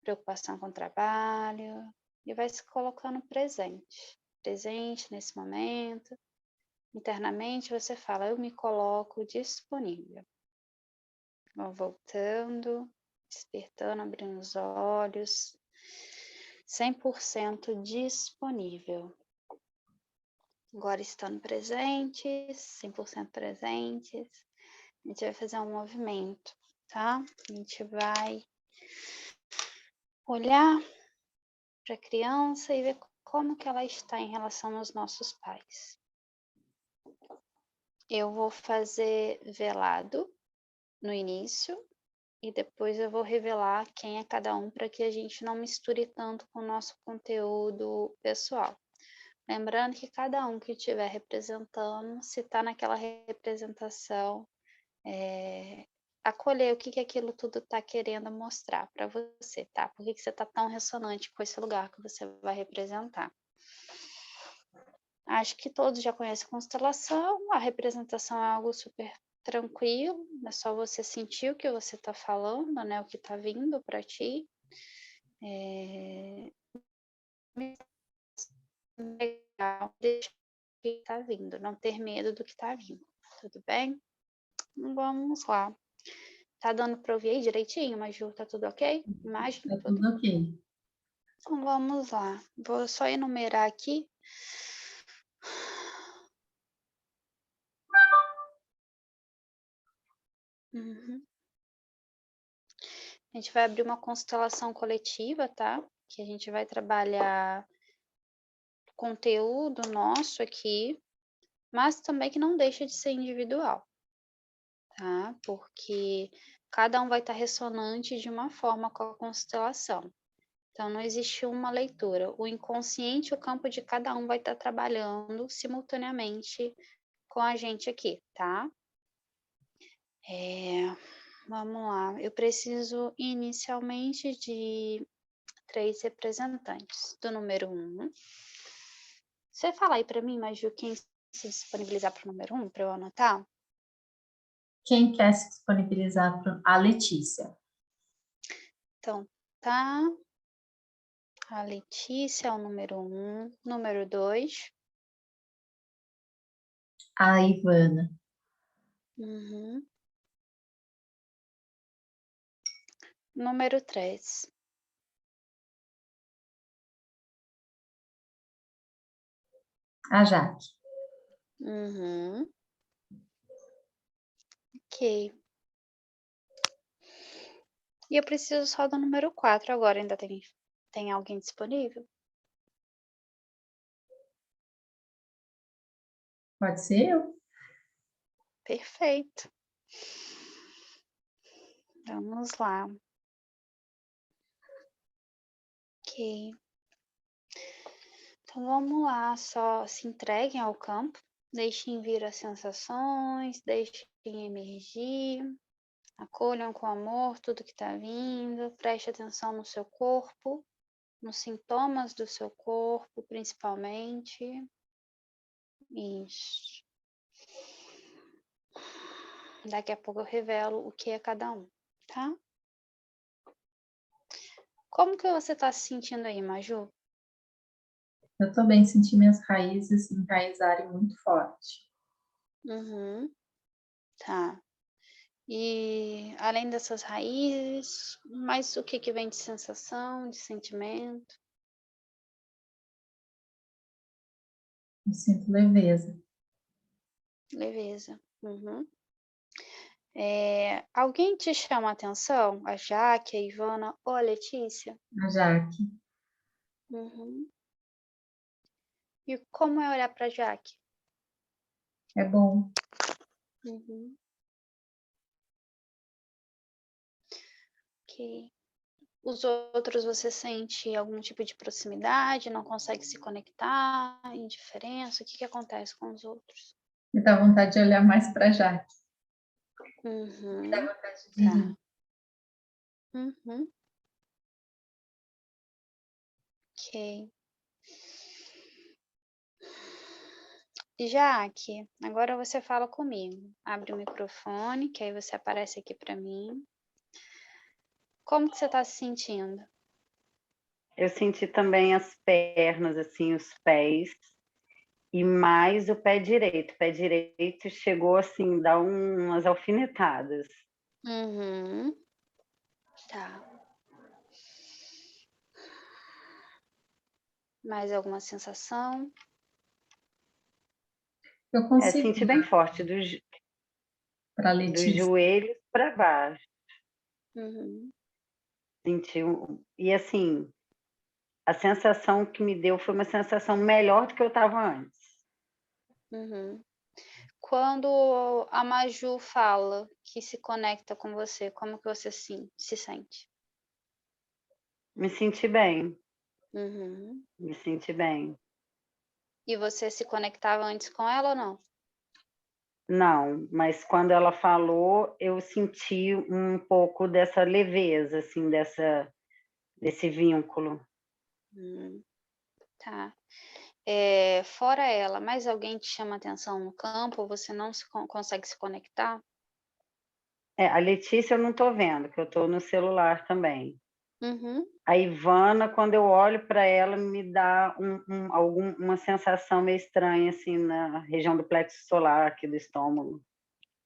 preocupação com o trabalho, e vai se colocando presente. Presente nesse momento. Internamente você fala, eu me coloco disponível. Vou voltando, despertando, abrindo os olhos. 100% disponível. Agora estando presentes, 100% presentes, a gente vai fazer um movimento, tá? A gente vai olhar para a criança e ver como que ela está em relação aos nossos pais. Eu vou fazer velado no início e depois eu vou revelar quem é cada um para que a gente não misture tanto com o nosso conteúdo pessoal. Lembrando que cada um que estiver representando, se está naquela representação, acolher o que aquilo tudo está querendo mostrar para você, tá? Por que você está tão ressonante com esse lugar que você vai representar? Acho que todos já conhecem a constelação, a representação é algo super tranquilo, é só você sentir o que você está falando, né? O que está vindo para ti. Legal, deixar o que está vindo, não ter medo do que está vindo, tudo bem? Vamos lá. Tá dando para ouvir aí direitinho, Maju? Tá tudo ok? Imagem, Tá tudo? tudo ok. Então vamos lá. Vou só enumerar aqui. Uhum. A gente vai abrir uma constelação coletiva, tá? Que a gente vai trabalhar conteúdo nosso aqui, mas também que não deixa de ser individual, tá? Porque cada um vai estar ressonante de uma forma com a constelação. Então, não existe uma leitura. O inconsciente, o campo de cada um vai estar trabalhando simultaneamente com a gente aqui, tá? Vamos lá. Eu preciso inicialmente de 3 representantes. Do número 1. Você fala aí para mim, Maju, quem se disponibilizar para o número 1, para eu anotar? Quem quer se disponibilizar para a Letícia? Então, tá. A Letícia é o número 1. Número 2. A Ivana. Uhum. Número 3. A Jaque. Uhum. Ok. E eu preciso só do número 4 agora. Ainda tem alguém disponível? Pode ser eu? Perfeito. Vamos lá. Ok. Então vamos lá, só se entreguem ao campo, deixem vir as sensações, deixem emergir, acolham com amor tudo que está vindo, preste atenção no seu corpo, nos sintomas do seu corpo, principalmente. Isso. Daqui a pouco eu revelo o que é cada um, tá? Como que você está se sentindo aí, Maju? Eu estou bem, senti minhas raízes enraizarem muito forte. Uhum, tá. E além dessas raízes, mais o que que vem de sensação, de sentimento? Eu sinto leveza. Leveza. Uhum. Alguém te chama a atenção? A Jaque, a Ivana ou a Letícia? A Jaque. Uhum. E como é olhar para a Jaque? É bom. Uhum. Ok. Os outros você sente algum tipo de proximidade, não consegue se conectar, indiferença? O que que acontece com os outros? Me dá vontade de olhar mais para a Jaque. Me dá Uhum. vontade de rir. Tá. Uhum. Ok. Jaque, agora você fala comigo. Abre o microfone, que aí você aparece aqui para mim. Como que você está se sentindo? Eu senti também as pernas, assim, os pés, e mais o pé direito. O pé direito chegou, assim, dar umas alfinetadas. Uhum. Tá. Mais alguma sensação? Eu consigo Senti bem forte, para a dos Letícia. joelhos para baixo. Uhum. Senti, e assim, a sensação que me deu foi uma sensação melhor do que eu estava antes. Uhum. Quando a Maju fala que se conecta com você, como que você se sente? Me senti bem, Uhum. me senti bem. E você se conectava antes com ela ou não? Não, mas quando ela falou, eu senti um pouco dessa leveza, assim, desse vínculo. Tá. Fora ela, mais alguém te chama atenção no campo? Você não consegue se conectar? A Letícia eu não estou vendo, que eu estou no celular também. Uhum. A Ivana, quando eu olho para ela, me dá uma sensação meio estranha, assim, na região do plexo solar, aqui do estômago.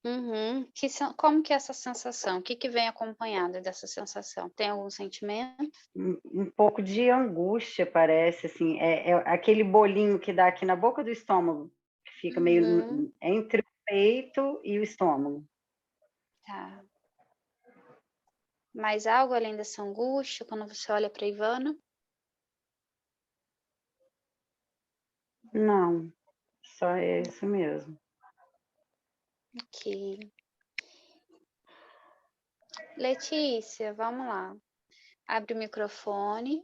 Uhum. Como que é essa sensação? O que que vem acompanhado dessa sensação? Tem algum sentimento? Um pouco de angústia, parece, assim, é aquele bolinho que dá aqui na boca do estômago, que fica meio Uhum. entre o peito e o estômago. Tá. Mais algo além dessa angústia quando você olha para Ivana? Não, só é isso mesmo. Ok. Letícia, vamos lá. Abre o microfone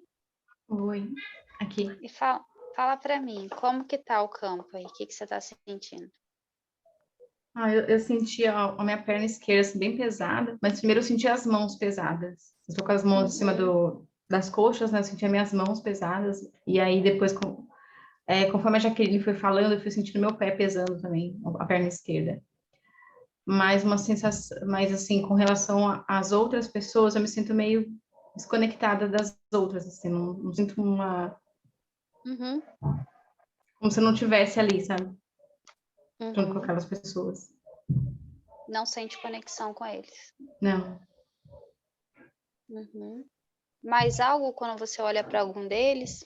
Oi, aqui. E fala para mim, como que tá o campo aí? O que você está sentindo? Eu senti a minha perna esquerda assim, bem pesada, mas primeiro eu senti as mãos pesadas. Eu tô com as mãos em cima das coxas, né? Eu senti as minhas mãos pesadas. E aí depois, conforme a Jaqueline foi falando, eu fui sentindo meu pé pesando também, a perna esquerda. Mas uma sensação, mas assim, com relação às outras pessoas, eu me sinto meio desconectada das outras, assim, não sinto Uhum, como se eu não tivesse ali, sabe? Junto com uhum. aquelas pessoas. Não sente conexão com eles. Não, Uhum. Mas algo quando você olha para algum deles?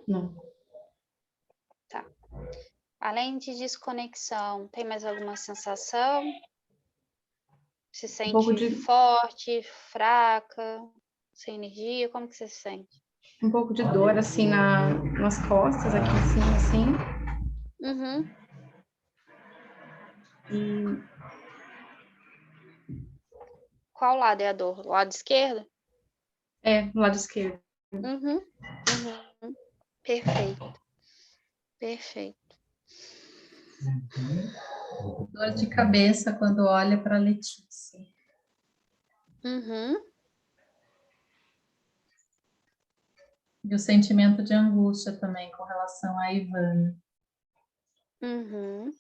não. Tá. Além de desconexão, tem mais alguma sensação? Se Um pouco sente de, forte, fraca, sem energia? Como que você se sente? um pouco de dor, assim, nas costas, aqui em cima, assim. Uhum. E Qual lado é a dor? O lado esquerdo? no lado esquerdo. Uhum. Uhum. Perfeito. Perfeito. Dor de cabeça quando olha para Letícia. Uhum. E o sentimento de angústia também com relação a Ivana. Uhum.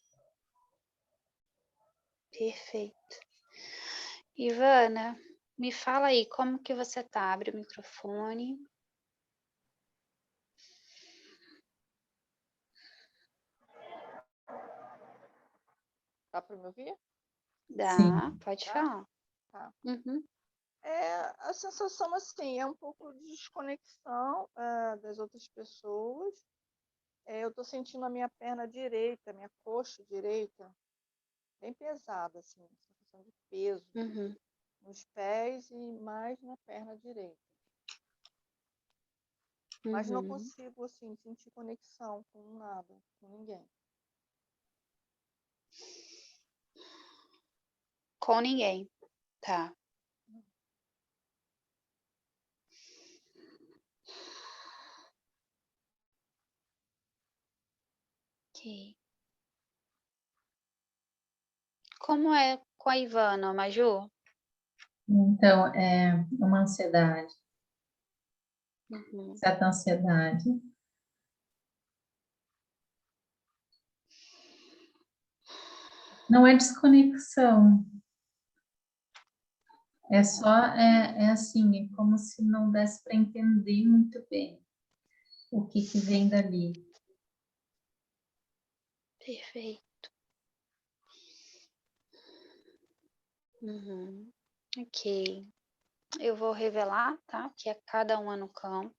Perfeito. Ivana, me fala aí, como que você tá? Abre o microfone. Dá para me ouvir? Dá, pode Tá? falar. Tá. Uhum. A sensação, assim, é um pouco de desconexão das outras pessoas. Eu estou sentindo a minha perna direita, minha coxa direita, bem pesada, assim, sensação de peso Uhum. nos pés e mais na perna direita. Mas não Uhum. consigo, assim, sentir conexão com nada, com ninguém. Com ninguém. Tá. Ok. Como é com a Ivana, Maju? Então, é uma ansiedade, Uhum. certa ansiedade. Não é desconexão, é assim, é como se não desse para entender muito bem o que vem dali. Perfeito. Uhum. Ok. Eu vou revelar, tá? Que é cada uma no campo.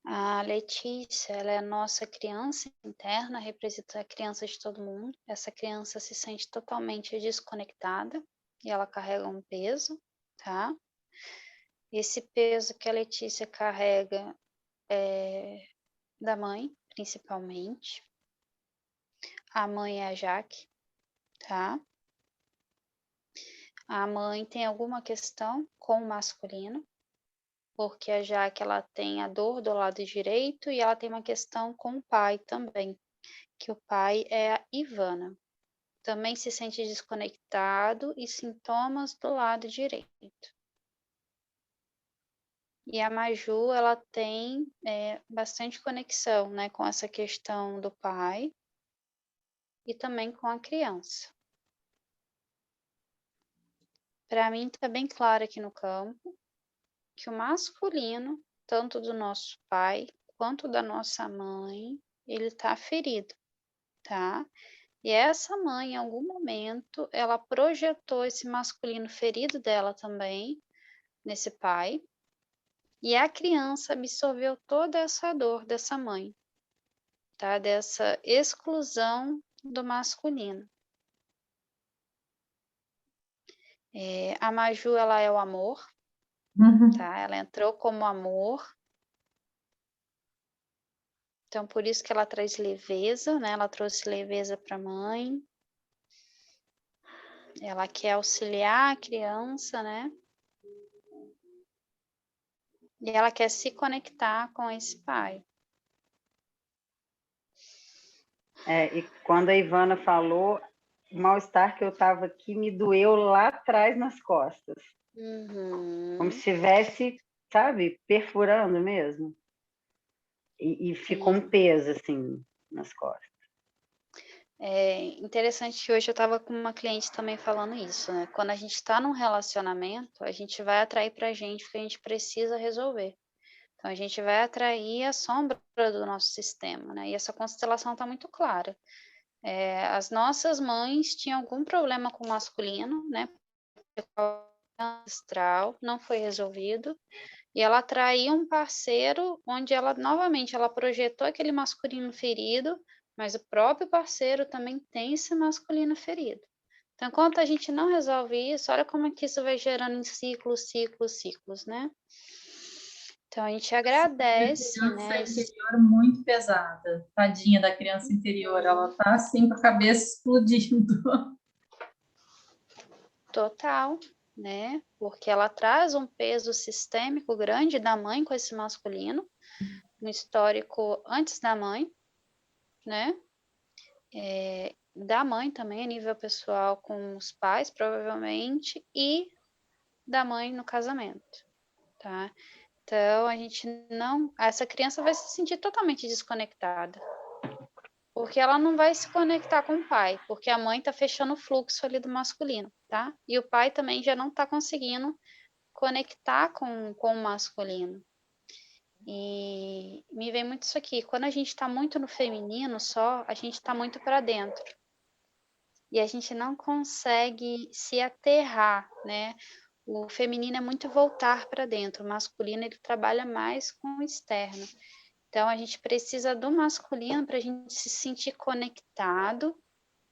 A Letícia, ela é a nossa criança interna, representa a criança de todo mundo. Essa criança se sente totalmente desconectada e ela carrega um peso, tá? Esse peso que a Letícia carrega é da mãe, principalmente. A mãe é a Jaque, tá? A mãe tem alguma questão com o masculino, porque a Jaque ela tem a dor do lado direito e ela tem uma questão com o pai também, que o pai é a Ivana. Também se sente desconectado e sintomas do lado direito. E a Maju, ela tem bastante conexão, né, com essa questão do pai e também com a criança. Para mim está bem claro aqui no campo que o masculino, tanto do nosso pai quanto da nossa mãe, ele está ferido, tá? E essa mãe, em algum momento, ela projetou esse masculino ferido dela também nesse pai, e a criança absorveu toda essa dor dessa mãe, tá? Dessa exclusão do masculino. A Maju, ela é o amor, tá? Ela entrou como amor, Então, por isso que ela traz leveza, né? Ela trouxe leveza para a mãe. Ela quer auxiliar a criança, né? E ela quer se conectar com esse pai. E quando a Ivana falou, o mal-estar que eu estava aqui me doeu lá atrás nas costas. Como se estivesse, sabe, perfurando mesmo. E ficou um peso, assim, nas costas. É interessante que hoje eu estava com uma cliente também falando isso, né? Quando a gente está num relacionamento, a gente vai atrair para a gente o que a gente precisa resolver. Então, a gente vai atrair a sombra do nosso sistema, né? E essa constelação está muito clara. As nossas mães tinham algum problema com o masculino, né? Astral não foi resolvido. E ela atraiu um parceiro onde ela, novamente, ela projetou aquele masculino ferido, mas o próprio parceiro também tem esse masculino ferido. Então, enquanto a gente não resolve isso, olha como é que isso vai gerando em ciclos, ciclos, ciclos, né? Então, a gente agradece, né? Criança interior muito pesada. Tadinha da criança interior, ela tá assim com a cabeça explodindo. Total, né? Porque ela traz um peso sistêmico grande da mãe com esse masculino, um histórico antes da mãe, né? Da mãe também, a nível pessoal, com os pais, provavelmente, e da mãe no casamento, tá? Então, a gente não... Essa criança vai se sentir totalmente desconectada, porque ela não vai se conectar com o pai, porque a mãe tá fechando o fluxo ali do masculino, tá? E o pai também já não tá conseguindo conectar com o masculino. E me vem muito isso aqui, quando a gente está muito no feminino só, a gente está muito para dentro. E a gente não consegue se aterrar, né? O feminino é muito voltar para dentro, o masculino ele trabalha mais com o externo. Então a gente precisa do masculino para a gente se sentir conectado,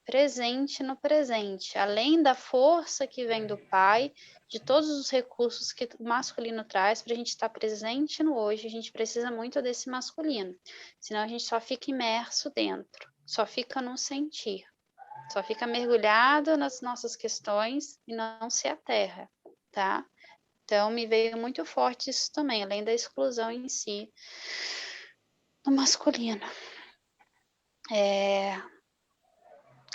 presente no presente, além da força que vem do pai, de todos os recursos que o masculino traz para a gente estar presente no hoje, a gente precisa muito desse masculino, senão a gente só fica imerso dentro, só fica no sentir, só fica mergulhado nas nossas questões e não se aterra, tá? Então me veio muito forte isso também, além da exclusão em si do masculino.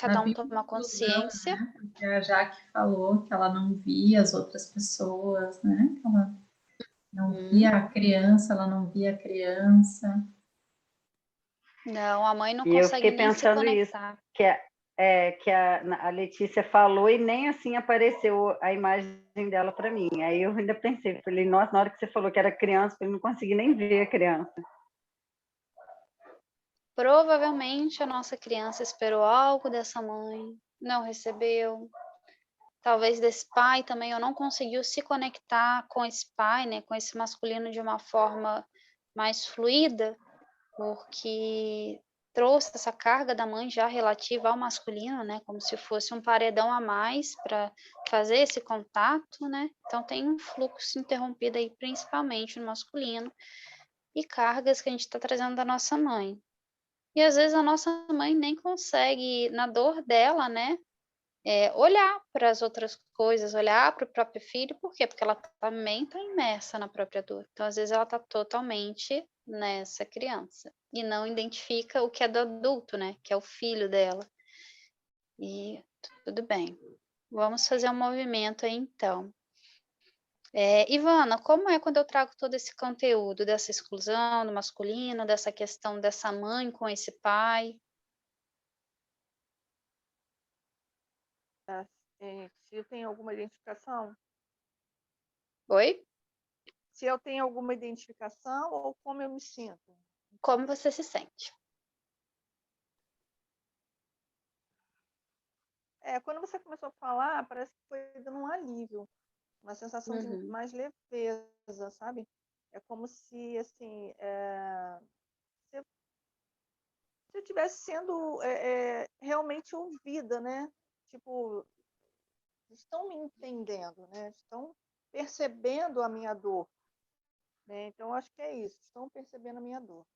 Cada um toma consciência. Né? Porque a Jaque falou que ela não via as outras pessoas, né? Que ela não via a criança, ela não via a criança. Não, a mãe não E eu consegue fiquei nem se pensando isso, conectar. que a Letícia falou e nem assim apareceu a imagem dela para mim. Aí eu ainda pensei, falei, nossa, na hora que você falou que era criança, eu não consegui nem ver a criança. Provavelmente a nossa criança esperou algo dessa mãe, não recebeu. Talvez desse pai também, ou não conseguiu se conectar com esse pai, né, com esse masculino de uma forma mais fluida, porque trouxe essa carga da mãe já relativa ao masculino, né, como se fosse um paredão a mais para fazer esse contato, né? Então tem um fluxo interrompido aí, principalmente no masculino, e cargas que a gente está trazendo da nossa mãe. E às vezes a nossa mãe nem consegue, na dor dela, né, olhar para as outras coisas, olhar para o próprio filho, por quê? Porque ela também está imersa na própria dor. Então, às vezes, ela está totalmente nessa criança e não identifica o que é do adulto, né, que é o filho dela. E tudo bem. Vamos fazer um movimento aí, então. Ivana, como é quando eu trago todo esse conteúdo dessa exclusão do masculino, dessa questão dessa mãe com esse pai? Se eu tenho alguma identificação? Oi? Se eu tenho alguma identificação ou como eu me sinto? Como você se sente? Quando você começou a falar, parece que foi dando um alívio, uma sensação de mais leveza, sabe? É como se, assim, se eu estivesse sendo realmente ouvida, né? Tipo, estão me entendendo, né? Estão percebendo a minha dor, né? Então, acho que é isso, estão percebendo a minha dor.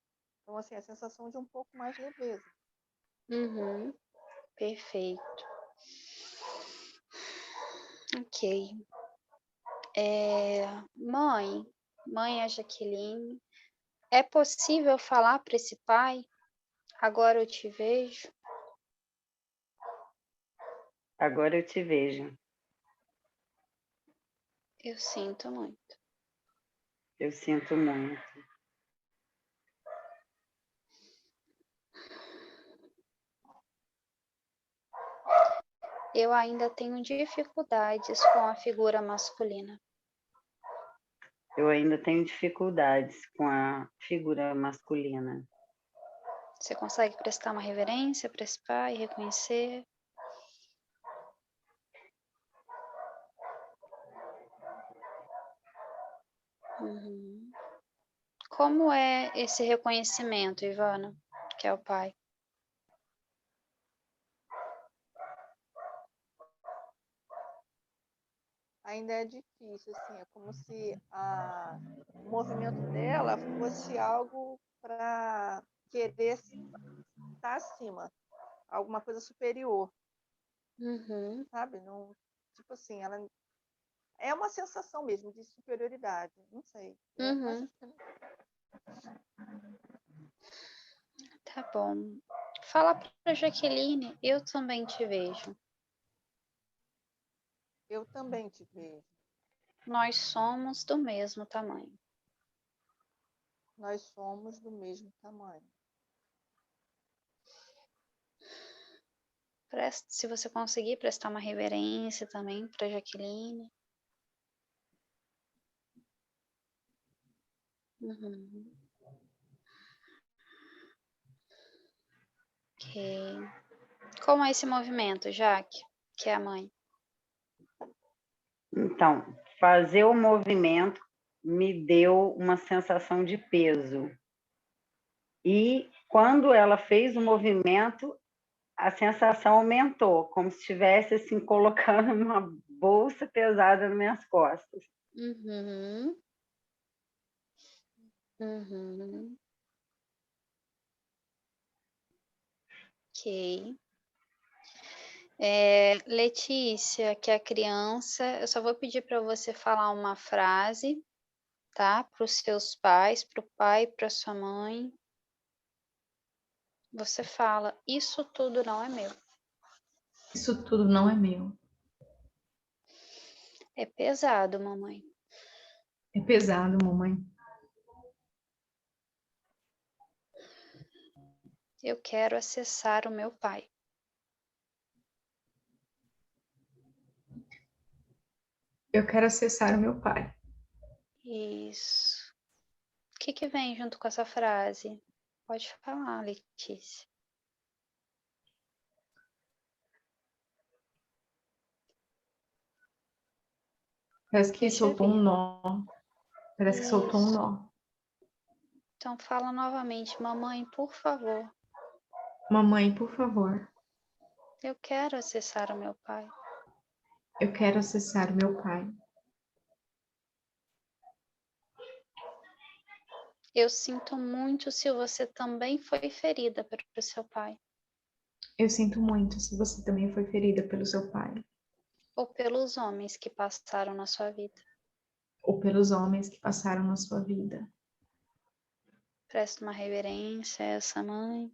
Então, assim, a sensação de um pouco mais leveza. Uhum. Perfeito. Ok. Mãe, a Jaqueline, é possível falar para esse pai? Agora eu te vejo. Agora eu te vejo. Eu sinto muito. Eu sinto muito. Eu ainda tenho dificuldades com a figura masculina. Eu ainda tenho dificuldades com a figura masculina. Você consegue prestar uma reverência para esse pai, reconhecer? Uhum. Como é esse reconhecimento, Ivana, que é o pai? Ainda é difícil, assim, é como se o movimento dela fosse algo para querer estar acima, alguma coisa superior, Uhum. sabe? Não, tipo assim, ela é uma sensação mesmo de superioridade, não sei. Uhum. Tá bom. Fala para Jaqueline, eu também te vejo. Eu também te vejo. Nós somos do mesmo tamanho. Nós somos do mesmo tamanho. Se você conseguir prestar uma reverência também para Jaqueline. Uhum. Ok. Como é esse movimento, Jaque, que é a mãe? Então, fazer o movimento me deu uma sensação de peso. E quando ela fez o movimento, a sensação aumentou, como se estivesse assim, colocando uma bolsa pesada nas minhas costas. Uhum. Uhum. Ok. Letícia, que é a criança, eu só vou pedir para você falar uma frase, tá? Para os seus pais, para o pai, para sua mãe. Você fala, isso tudo não é meu. Isso tudo não é meu. É pesado, mamãe. É pesado, mamãe. Eu quero acessar o meu pai. Eu quero acessar o meu pai. Isso. O que vem junto com essa frase? Pode falar, Letícia. Parece que Deixa soltou um vir. nó. Parece que soltou um Isso. nó. Então fala novamente, mamãe, por favor. Mamãe, por favor. Eu quero acessar o meu pai. Eu quero acessar o meu pai. Eu sinto muito se você também foi ferida pelo seu pai. Eu sinto muito se você também foi ferida pelo seu pai. Ou pelos homens que passaram na sua vida. Ou pelos homens que passaram na sua vida. Presta uma reverência a essa mãe.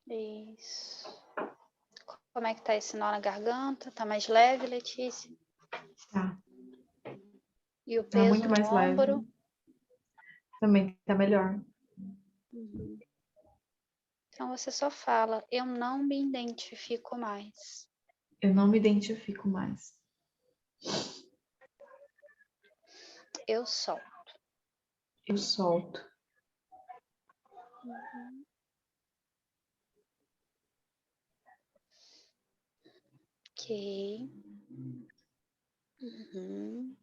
Isso. Como é que tá esse nó na garganta? Tá mais leve, Letícia? Tá. E o Tá peso muito no mais leve. ombro? Também tá melhor. Uhum. Então você só fala, eu não me identifico mais. Eu não me identifico mais. Eu solto. Eu solto. Uhum. Ok. Uhum.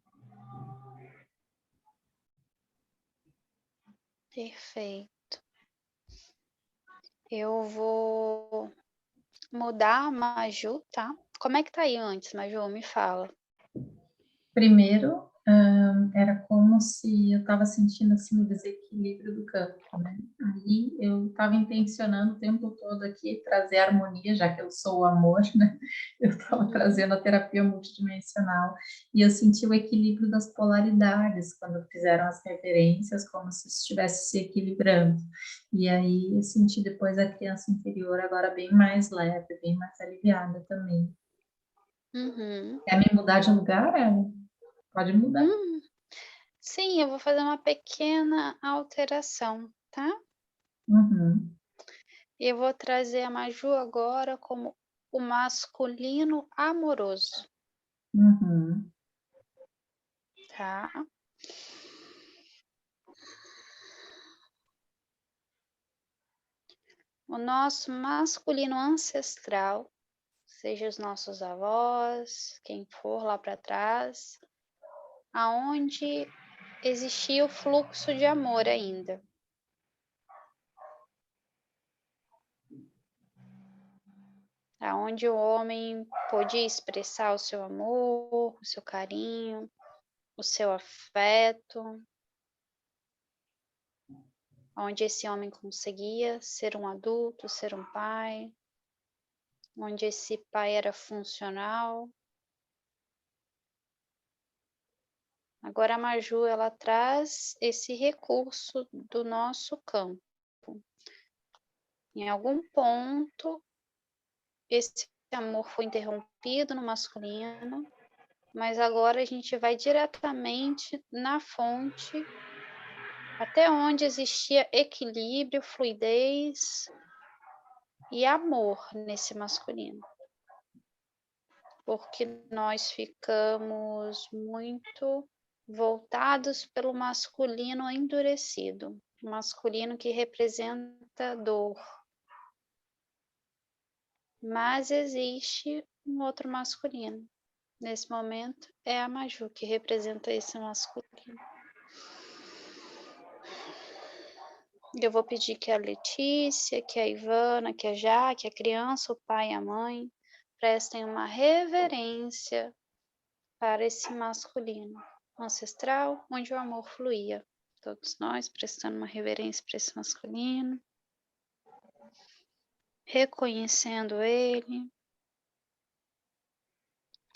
Perfeito. Eu vou mudar a Maju, tá? Como é que tá aí antes, Maju? Me fala. Primeiro, era como se eu estava sentindo assim o desequilíbrio do campo, né? Aí eu estava intencionando o tempo todo aqui trazer harmonia, já que eu sou o amor, né? Eu estava trazendo a terapia multidimensional e eu senti o equilíbrio das polaridades quando fizeram as referências, como se estivesse se equilibrando. E aí eu senti depois a criança interior agora bem mais leve, bem mais aliviada também. Quer me mudar de lugar, Ellen? Pode mudar. Sim, eu vou fazer uma pequena alteração, tá? Uhum. Eu vou trazer a Maju agora como o masculino amoroso, Uhum. tá? O nosso masculino ancestral, seja os nossos avós, quem for lá para trás, aonde existia o fluxo de amor ainda. Aonde o homem podia expressar o seu amor, o seu carinho, o seu afeto, onde esse homem conseguia ser um adulto, ser um pai, onde esse pai era funcional. Agora a Maju, ela traz esse recurso do nosso campo. Em algum ponto, esse amor foi interrompido no masculino, mas agora a gente vai diretamente na fonte, até onde existia equilíbrio, fluidez e amor nesse masculino. Porque nós ficamos muito voltados pelo masculino endurecido, o masculino que representa dor. Mas existe um outro masculino. Nesse momento é a Maju que representa esse masculino. Eu vou pedir que a Letícia, que a Ivana, que a Jaque, a criança, o pai e a mãe prestem uma reverência para esse masculino ancestral, onde o amor fluía. Todos nós prestando uma reverência para esse masculino, reconhecendo ele,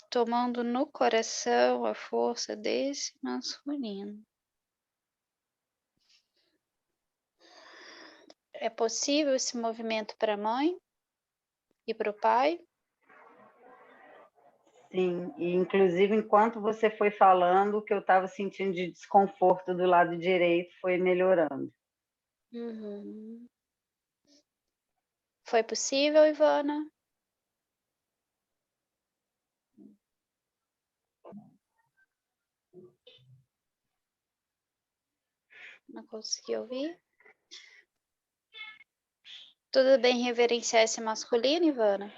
tomando no coração a força desse masculino. É possível esse movimento para a mãe e para o pai? Sim, e inclusive enquanto você foi falando, o que eu estava sentindo de desconforto do lado direito foi melhorando. Uhum. Foi possível, Ivana? Não consegui ouvir? Tudo bem reverenciar esse masculino, Ivana?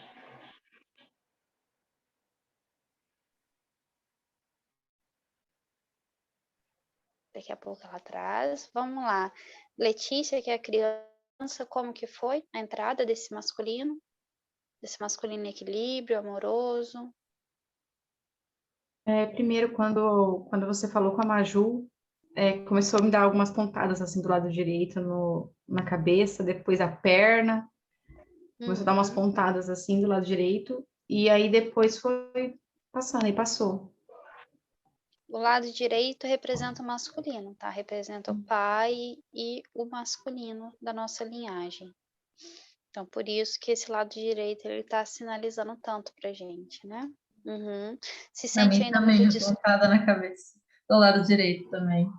Daqui a pouco ela traz. Vamos lá. Letícia, que é a criança, como que foi a entrada desse masculino? Desse masculino em equilíbrio, amoroso? Primeiro, quando você falou com a Maju, começou a me dar algumas pontadas assim do lado direito na cabeça, depois a perna, começou a dar umas pontadas assim do lado direito, e aí depois foi passando e passou. O lado direito representa o masculino, tá? Representa o pai e o masculino da nossa linhagem. Então, por isso que esse lado direito ele tá sinalizando tanto pra gente, né? Se Pra sente mim ainda também, muito pontada na cabeça. Do lado direito também.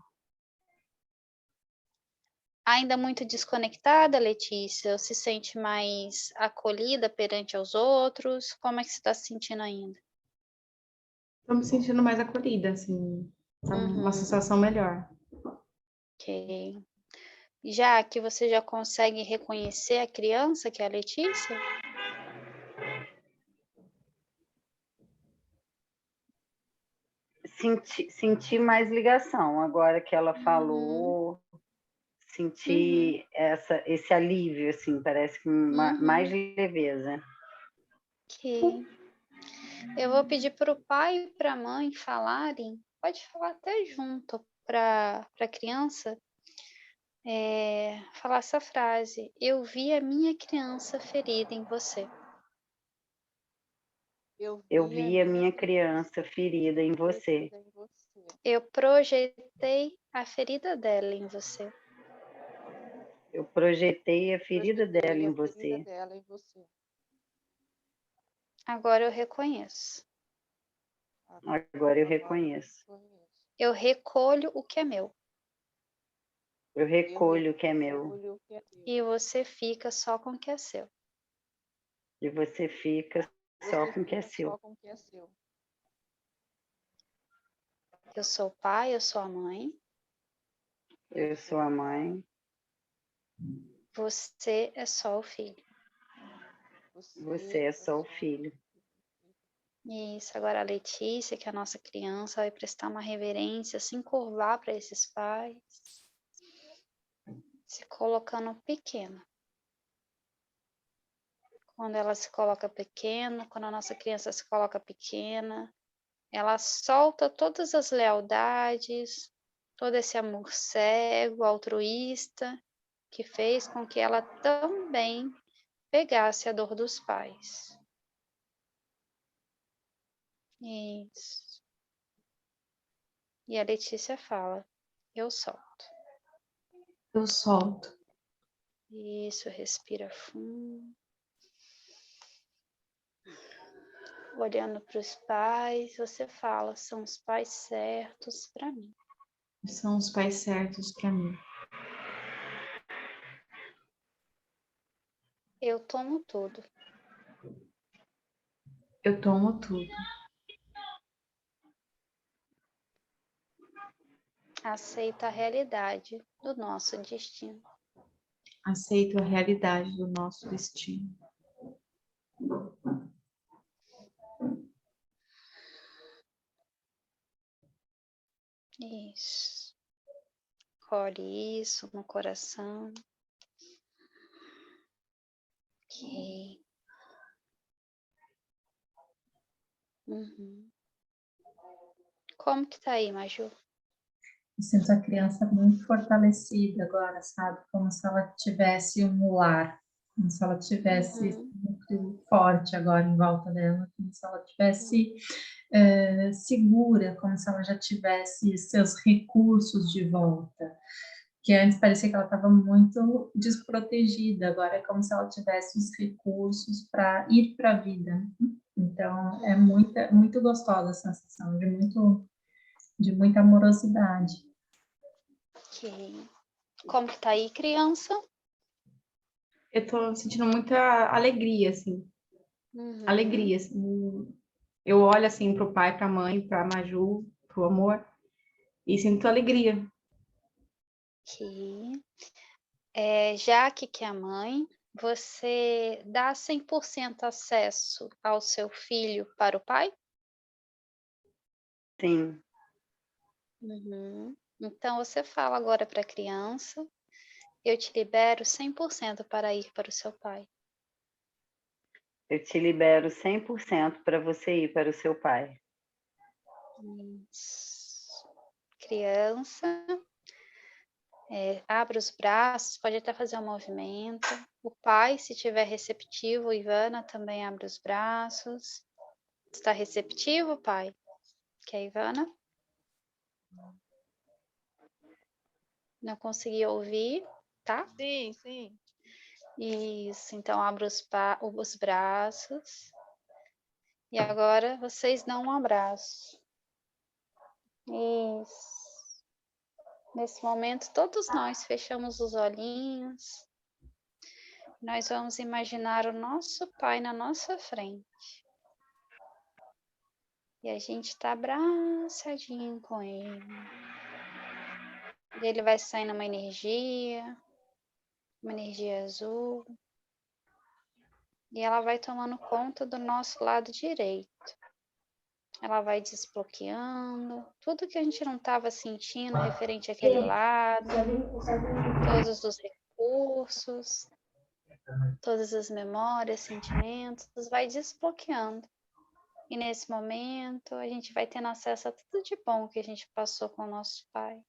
ainda muito desconectada, Letícia? Ou se sente mais acolhida perante aos outros? Como é que você está se sentindo ainda? Tô me sentindo mais acolhida, assim, tá uma sensação melhor. Ok. Já que você já consegue reconhecer a criança, que é a Letícia? Senti mais ligação agora que ela falou, senti esse alívio, assim, parece que mais leveza. Ok. Eu vou pedir para o pai e para a mãe falarem, pode falar até junto para a criança, falar essa frase: eu vi a minha criança ferida em você. Eu vi a minha criança ferida em você. Eu projetei a ferida dela em você. Eu projetei a ferida dela em você. Agora eu reconheço. Agora eu reconheço. Eu recolho o que é meu. Eu recolho o que é meu. E você fica só com o que é seu. E você fica só com o que é seu. Eu sou o pai, eu sou a mãe. Eu sou a mãe. Você é só o filho. Você é só o filho. Isso, agora a Letícia, que é a nossa criança, vai prestar uma reverência, se encurvar para esses pais, se colocando pequena. Quando ela se coloca pequena, quando a nossa criança se coloca pequena, ela solta todas as lealdades, todo esse amor cego, altruísta, que fez com que ela também pegasse a dor dos pais. Isso. E a Letícia fala: eu solto. Eu solto. Isso, respira fundo. Olhando para os pais, você fala: são os pais certos para mim. São os pais certos para mim. Eu tomo tudo. Eu tomo tudo. Aceito a realidade do nosso destino. Aceito a realidade do nosso destino. Isso. Colhe isso no coração. Ok. Como que tá aí, Maju? Eu sinto a criança muito fortalecida agora, sabe? Como se ela tivesse um lar, como se ela tivesse muito forte agora em volta dela, como se ela tivesse segura, como se ela já tivesse seus recursos de volta. Que antes parecia que ela estava muito desprotegida, agora é como se ela tivesse os recursos para ir para a vida. Então, é muito gostosa a sensação de muita amorosidade. Ok. Como que tá aí, criança? Eu tô sentindo muita alegria, assim. Alegria, assim. Eu olho, assim, pro pai, pra mãe, pra Maju, pro amor, e sinto alegria. Ok. Jaque, que é a mãe, você dá 100% acesso ao seu filho para o pai? Sim. Então, você fala agora para a criança: eu te libero 100% para ir para o seu pai. Eu te libero 100% para você ir para o seu pai. Isso. Criança, abre os braços, pode até fazer um movimento. O pai, se estiver receptivo, Ivana, também abre os braços. Está receptivo, pai? Quer, Ivana? Não consegui ouvir, tá? Sim, sim. Isso, então abre os braços. E agora vocês dão um abraço. Isso. Nesse momento, todos nós fechamos os olhinhos. Nós vamos imaginar o nosso pai na nossa frente. E a gente está abraçadinho com ele. E ele vai saindo uma energia azul. E ela vai tomando conta do nosso lado direito. Ela vai desbloqueando tudo que a gente não estava sentindo referente àquele lado, todos os recursos, todas as memórias, sentimentos, vai desbloqueando. E nesse momento, a gente vai tendo acesso a tudo de bom que a gente passou com o nosso pai.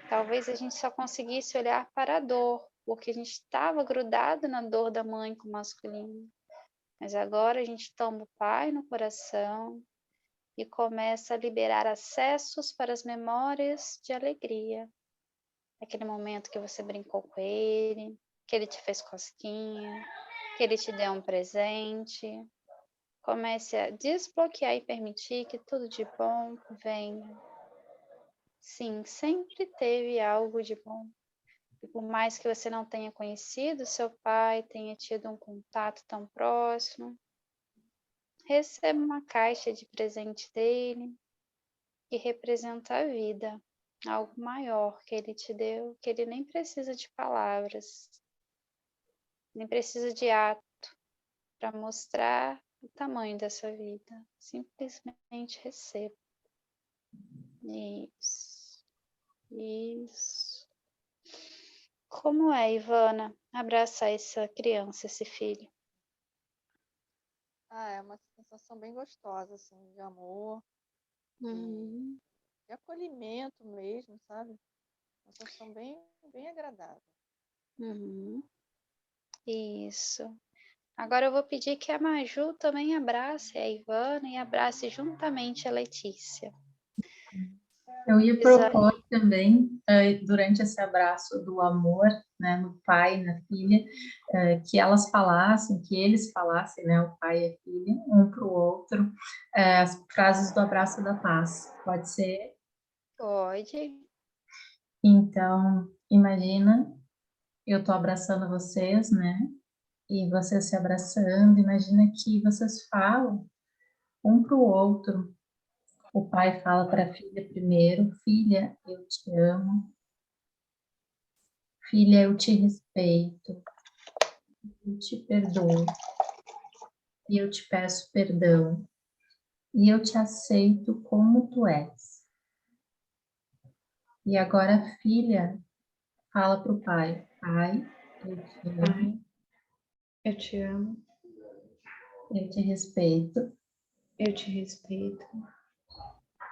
Talvez a gente só conseguisse olhar para a dor, porque a gente estava grudado na dor da mãe com o masculino. Mas agora a gente toma o pai no coração e começa a liberar acessos para as memórias de alegria. Aquele momento que você brincou com ele, que ele te fez cosquinha, que ele te deu um presente. Comece a desbloquear e permitir que tudo de bom venha. Sim, sempre teve algo de bom. E por mais que você não tenha conhecido seu pai, tenha tido um contato tão próximo, receba uma caixa de presente dele que representa a vida, algo maior que ele te deu, que ele nem precisa de palavras, nem precisa de ato para mostrar o tamanho dessa vida. Simplesmente receba. Isso. Isso. Como é, Ivana, abraçar essa criança, esse filho? É uma sensação bem gostosa, assim, de amor, Uhum. de acolhimento mesmo, sabe? Uma sensação bem agradável. Uhum. Isso. Agora eu vou pedir que a Maju também abrace a Ivana e abrace juntamente a Letícia. Eu ia propor também, durante esse abraço do amor, né, no pai e na filha, que elas falassem, que eles falassem, né, o pai e a filha, um para o outro, as frases do abraço da paz. Pode ser? Pode. Então, imagina, eu estou abraçando vocês, né, e vocês se abraçando, imagina que vocês falam um para o outro. O pai fala para a filha primeiro: filha, eu te amo. Filha, eu te respeito. Eu te perdoo. E eu te peço perdão. E eu te aceito como tu és. E agora, filha, fala para o pai: pai, eu te amo. Pai, eu te amo. Eu te respeito. Eu te respeito.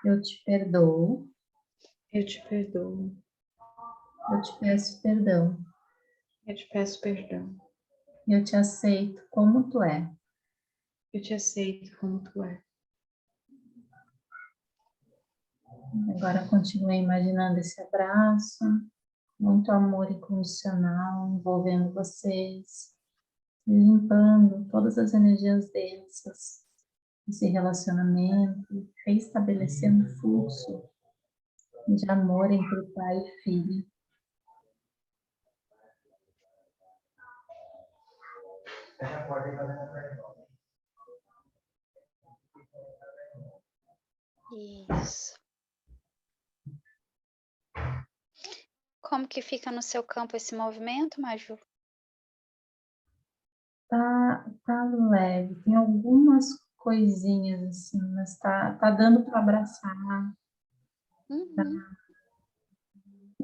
Eu te perdoo. Eu te perdoo. Eu te peço perdão. Eu te peço perdão. Eu te aceito como tu é. Eu te aceito como tu é. Agora continue imaginando esse abraço, muito amor incondicional envolvendo vocês, limpando todas as energias densas, esse relacionamento, restabelecendo o fluxo de amor entre pai e filho. Isso. Como que fica no seu campo esse movimento, Maju? Tá leve, tem algumas coisinhas assim, mas tá dando para abraçar. Uhum.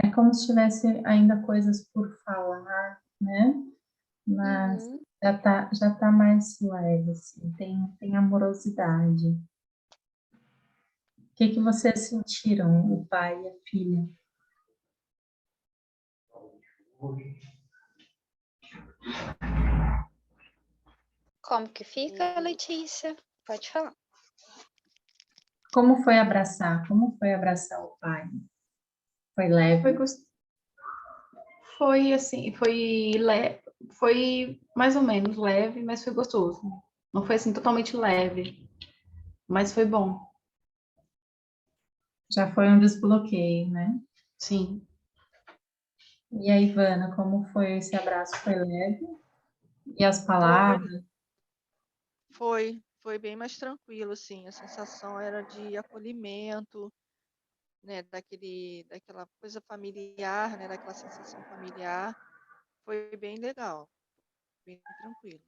É como se tivesse ainda coisas por falar, né? Mas Uhum. já tá mais leve, assim, tem amorosidade. O que vocês sentiram, o pai e a filha? Como que fica, Letícia? Pode falar. Como foi abraçar? Como foi abraçar o pai? Foi leve? Foi assim, foi mais ou menos leve, mas foi gostoso. Não foi assim totalmente leve, mas foi bom. Já foi um desbloqueio, né? Sim. E a Ivana, como foi esse abraço? Foi leve? E as Foi, palavras? foi bem mais tranquilo, assim. A sensação era de acolhimento, né? Daquela coisa familiar, né? Daquela sensação familiar. Foi bem legal, bem tranquilo.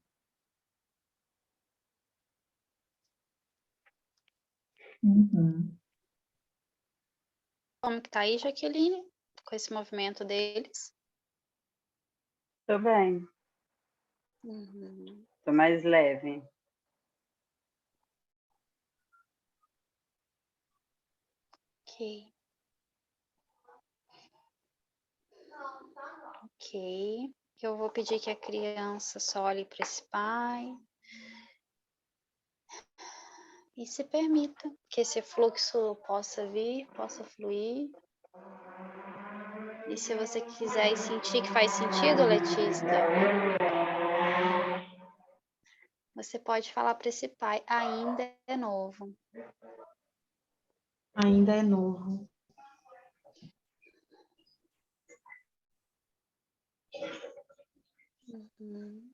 Uhum. Como que tá aí, Jaqueline? Com esse movimento deles? Tô bem, Uhum. tô mais leve. Ok. Ok. Eu vou pedir que a criança só olhe para esse pai. E se permita que esse fluxo possa vir, possa fluir. E se você quiser sentir que faz sentido, Letícia, você pode falar para esse pai, ainda é novo. Ainda é novo. Uhum.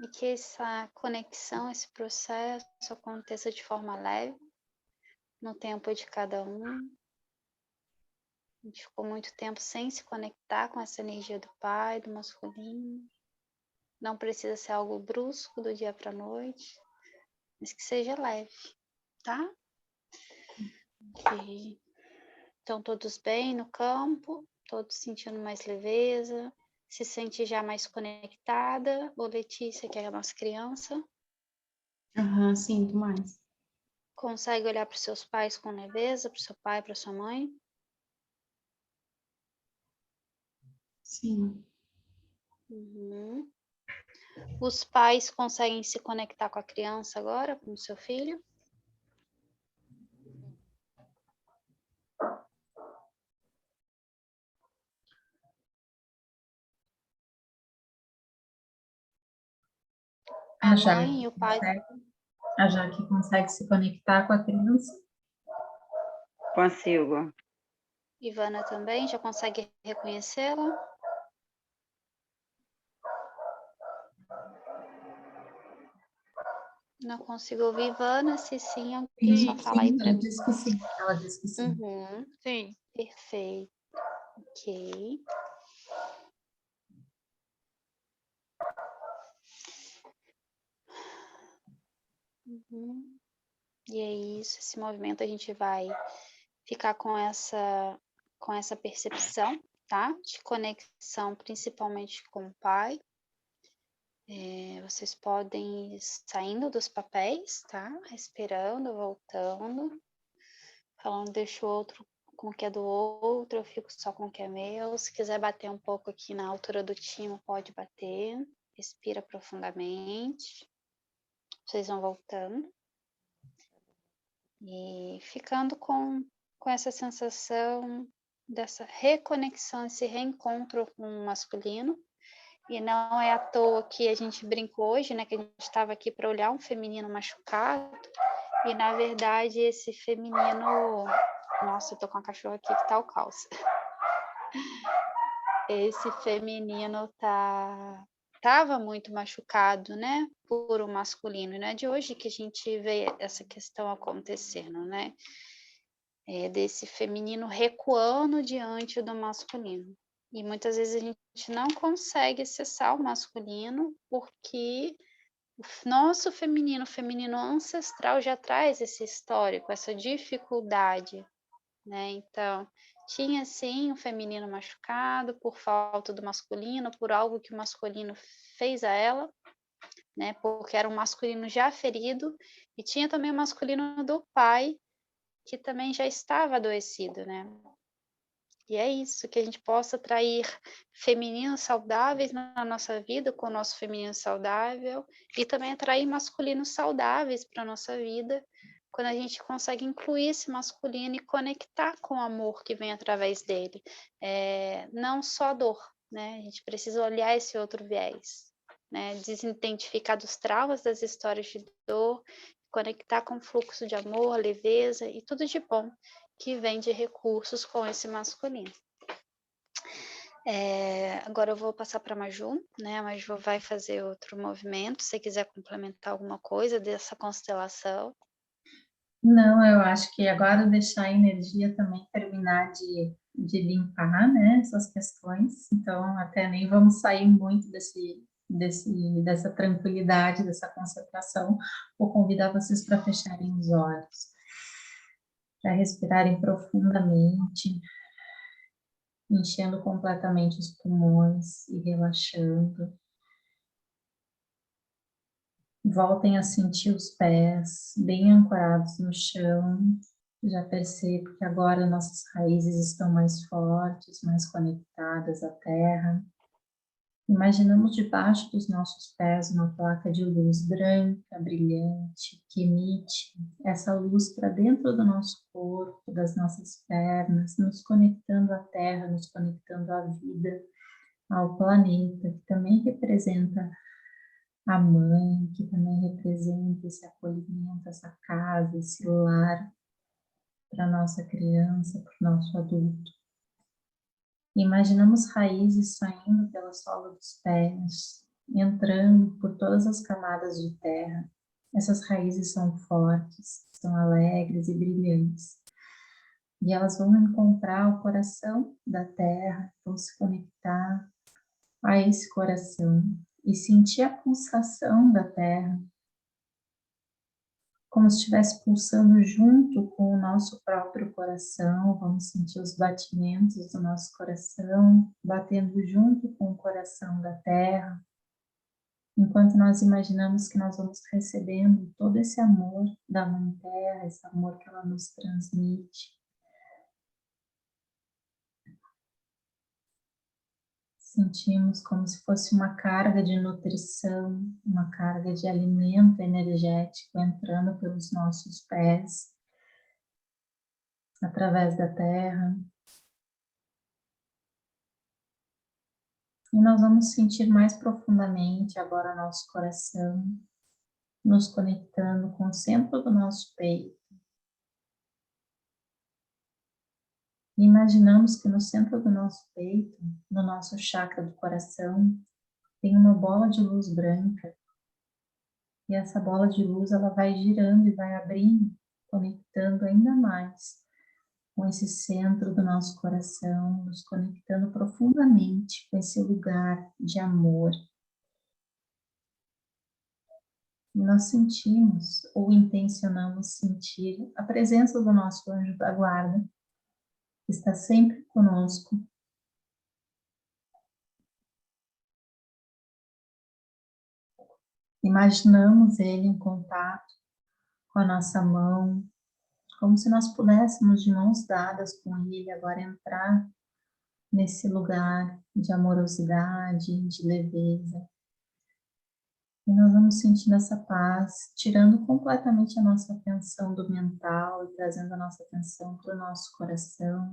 E que essa conexão, esse processo aconteça de forma leve, no tempo de cada um. A gente ficou muito tempo sem se conectar com essa energia do pai, do masculino. Não precisa ser algo brusco do dia para a noite, mas que seja leve, tá? Ok. Estão todos bem no campo, todos sentindo mais leveza, se sente já mais conectada. Ou Letícia, que é a nossa criança, Aham, sinto mais. consegue olhar para os seus pais com leveza, para o seu pai, para sua mãe? Sim. Uhum. Os pais conseguem se conectar com a criança agora, com o seu filho? A mãe e o pai? A Jaque consegue se conectar com a criança? Consigo. Ivana também? Já consegue reconhecê-la? Não consigo ouvir Ivana, se sim, alguém só fala aí para Ela mim. disse que sim. Ela disse que sim. Uhum. Sim. Perfeito. Ok. Uhum. E é isso, esse movimento a gente vai ficar com essa percepção, tá? De conexão, principalmente com o pai. Vocês podem ir saindo dos papéis, tá? Respirando, voltando. Falando, deixa o outro com o que é do outro, eu fico só com o que é meu. Se quiser bater um pouco aqui na altura do timo, pode bater. Respira profundamente. Vocês vão voltando. E ficando com essa sensação dessa reconexão, esse reencontro com o masculino. E não é à toa que a gente brincou hoje, né? Que a gente estava aqui para olhar um feminino machucado. E, na verdade, esse feminino... Nossa, eu tô com a cachorra aqui que tá o caos. Esse feminino tava muito machucado, né? Por o masculino. E não é de hoje que a gente vê essa questão acontecendo, né? Desse feminino recuando diante do masculino. E muitas vezes a gente não consegue acessar o masculino porque o nosso feminino, o feminino ancestral já traz esse histórico, essa dificuldade, né? Então, tinha sim um feminino machucado por falta do masculino, por algo que o masculino fez a ela, né? Porque era um masculino já ferido, e tinha também o masculino do pai, que também já estava adoecido, né? E é isso, que a gente possa atrair femininos saudáveis na nossa vida, com o nosso feminino saudável, e também atrair masculinos saudáveis para a nossa vida, quando a gente consegue incluir esse masculino e conectar com o amor que vem através dele. Não só dor, né? A gente precisa olhar esse outro viés, né? Desidentificar dos traumas, das histórias de dor, conectar com o fluxo de amor, leveza e tudo de bom que vem de recursos com esse masculino. Agora eu vou passar para a Maju, né? A Maju vai fazer outro movimento, se você quiser complementar alguma coisa dessa constelação. Não, eu acho que agora deixar a energia também terminar de limpar, né, essas questões. Então, até nem vamos sair muito dessa tranquilidade, dessa concentração. Vou convidar vocês para fecharem os olhos, para respirarem profundamente, enchendo completamente os pulmões e relaxando. Voltem a sentir os pés bem ancorados no chão, Já percebo que agora nossas raízes estão mais fortes, mais conectadas à terra. Imaginamos debaixo dos nossos pés uma placa de luz branca, brilhante, que emite essa luz para dentro do nosso corpo, das nossas pernas, nos conectando à terra, nos conectando à vida, ao planeta, que também representa a mãe, que também representa esse acolhimento, essa casa, esse lar para nossa criança, para o nosso adulto. Imaginamos raízes saindo pela sola dos pés, entrando por todas as camadas de terra. Essas raízes são fortes, são alegres e brilhantes. E elas vão encontrar o coração da terra, vão se conectar a esse coração e sentir a pulsação da terra, como se estivesse pulsando junto com o nosso próprio coração. Vamos sentir os batimentos do nosso coração, batendo junto com o coração da terra, enquanto nós imaginamos que nós vamos recebendo todo esse amor da Mãe Terra, esse amor que ela nos transmite. Sentimos como se fosse uma carga de nutrição, uma carga de alimento energético entrando pelos nossos pés, através da terra. E nós vamos sentir mais profundamente agora nosso coração, nos conectando com o centro do nosso peito. E imaginamos que no centro do nosso peito, no nosso chakra do coração, tem uma bola de luz branca. E essa bola de luz ela vai girando e vai abrindo, conectando ainda mais com esse centro do nosso coração, nos conectando profundamente com esse lugar de amor. E nós sentimos ou intencionamos sentir a presença do nosso anjo da guarda, que está sempre conosco. Imaginamos ele em contato com a nossa mão, como se nós pudéssemos de mãos dadas com ele agora entrar nesse lugar de amorosidade, de leveza. E nós vamos sentindo essa paz, tirando completamente a nossa atenção do mental e trazendo a nossa atenção para o nosso coração,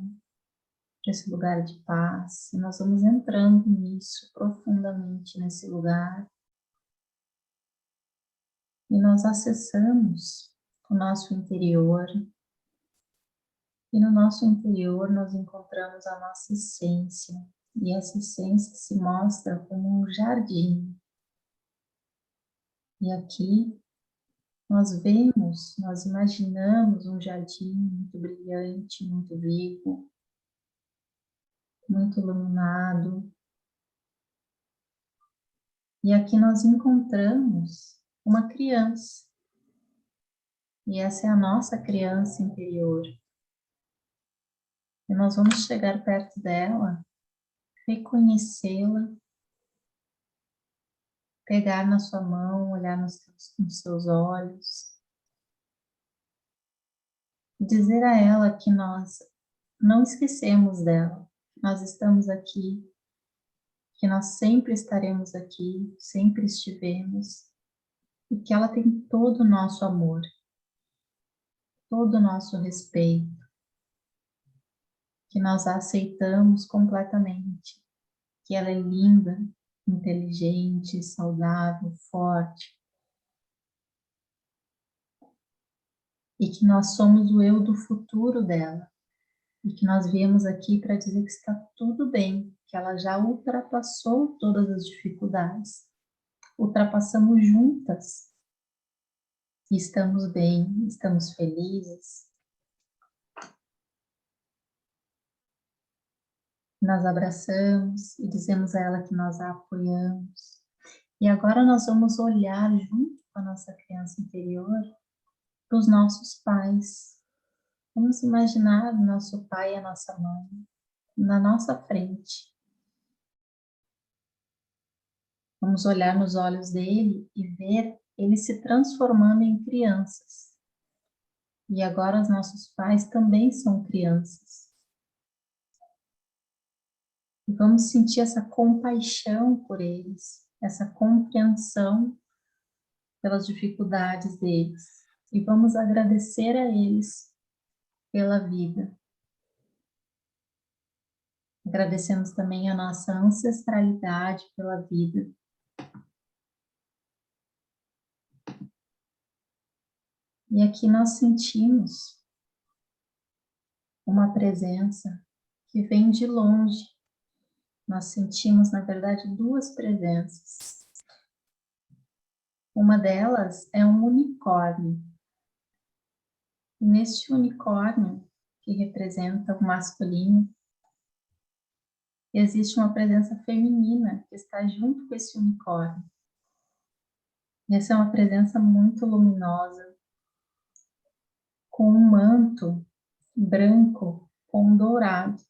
para esse lugar de paz. E nós vamos entrando nisso, profundamente nesse lugar. E nós acessamos o nosso interior. E no nosso interior nós encontramos a nossa essência. E essa essência se mostra como um jardim. E aqui nós vemos, nós imaginamos um jardim muito brilhante, muito vivo, muito iluminado. E aqui nós encontramos uma criança. E essa é a nossa criança interior. E nós vamos chegar perto dela, reconhecê-la, pegar na sua mão, olhar nos seus olhos, e dizer a ela que nós não esquecemos dela, nós estamos aqui, que nós sempre estaremos aqui, sempre estivemos, e que ela tem todo o nosso amor, todo o nosso respeito, que nós a aceitamos completamente, que ela é linda, inteligente, saudável, forte, e que nós somos o eu do futuro dela, e que nós viemos aqui para dizer que está tudo bem, que ela já ultrapassou todas as dificuldades, ultrapassamos juntas, e estamos bem, estamos felizes. Nós abraçamos e dizemos a ela que nós a apoiamos. E agora nós vamos olhar junto com a nossa criança interior para os nossos pais. Vamos imaginar o nosso pai e a nossa mãe na nossa frente. Vamos olhar nos olhos dele e ver ele se transformando em crianças. E agora os nossos pais também são crianças. E vamos sentir essa compaixão por eles, essa compreensão pelas dificuldades deles. E vamos agradecer a eles pela vida. Agradecemos também a nossa ancestralidade pela vida. E aqui nós sentimos uma presença que vem de longe. Nós sentimos, na verdade, duas presenças. Uma delas é um unicórnio. E neste unicórnio, que representa o masculino, existe uma presença feminina que está junto com esse unicórnio. E essa é uma presença muito luminosa, com um manto branco com dourado.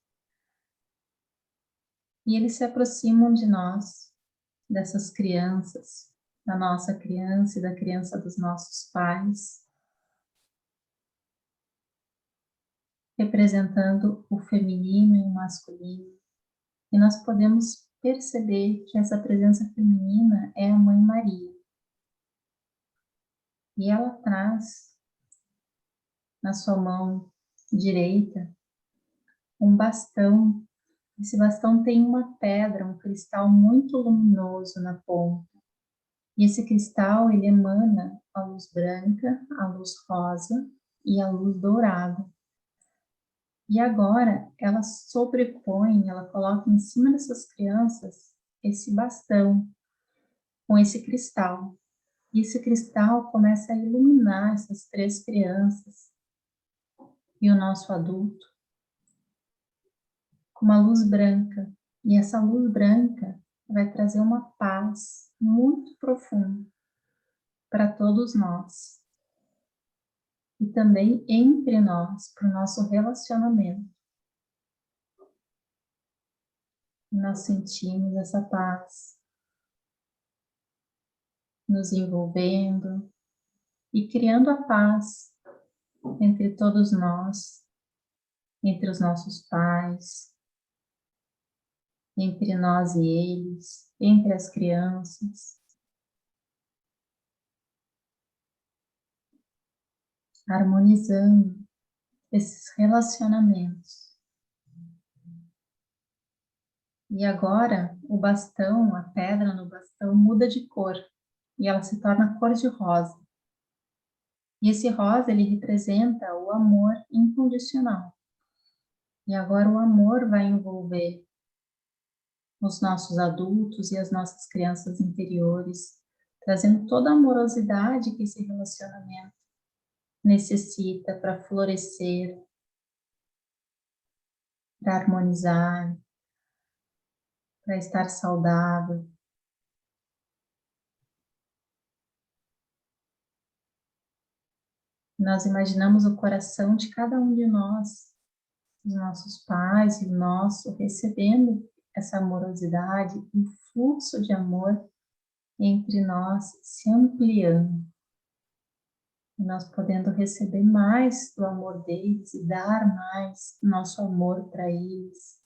E eles se aproximam de nós, dessas crianças, da nossa criança e da criança dos nossos pais, representando o feminino e o masculino. E nós podemos perceber que essa presença feminina é a Mãe Maria. E ela traz na sua mão direita um bastão. Esse bastão tem uma pedra, um cristal muito luminoso na ponta. E esse cristal, ele emana a luz branca, a luz rosa e a luz dourada. E agora ela sobrepõe, ela coloca em cima dessas crianças esse bastão com esse cristal. E esse cristal começa a iluminar essas três crianças e o nosso adulto com uma luz branca. E essa luz branca vai trazer uma paz muito profunda para todos nós. E também entre nós, para o nosso relacionamento. Nós sentimos essa paz nos envolvendo e criando a paz entre todos nós, entre os nossos pais, entre nós e eles, entre as crianças. Harmonizando esses relacionamentos. E agora o bastão, a pedra no bastão muda de cor e ela se torna cor de rosa. E esse rosa, ele representa o amor incondicional. E agora o amor vai envolver os nossos adultos e as nossas crianças interiores, trazendo toda a amorosidade que esse relacionamento necessita para florescer, para harmonizar, para estar saudável. Nós imaginamos o coração de cada um de nós, os nossos pais e o nosso, recebendo essa amorosidade, um fluxo de amor entre nós se ampliando. E nós podendo receber mais do amor deles e dar mais nosso amor para eles.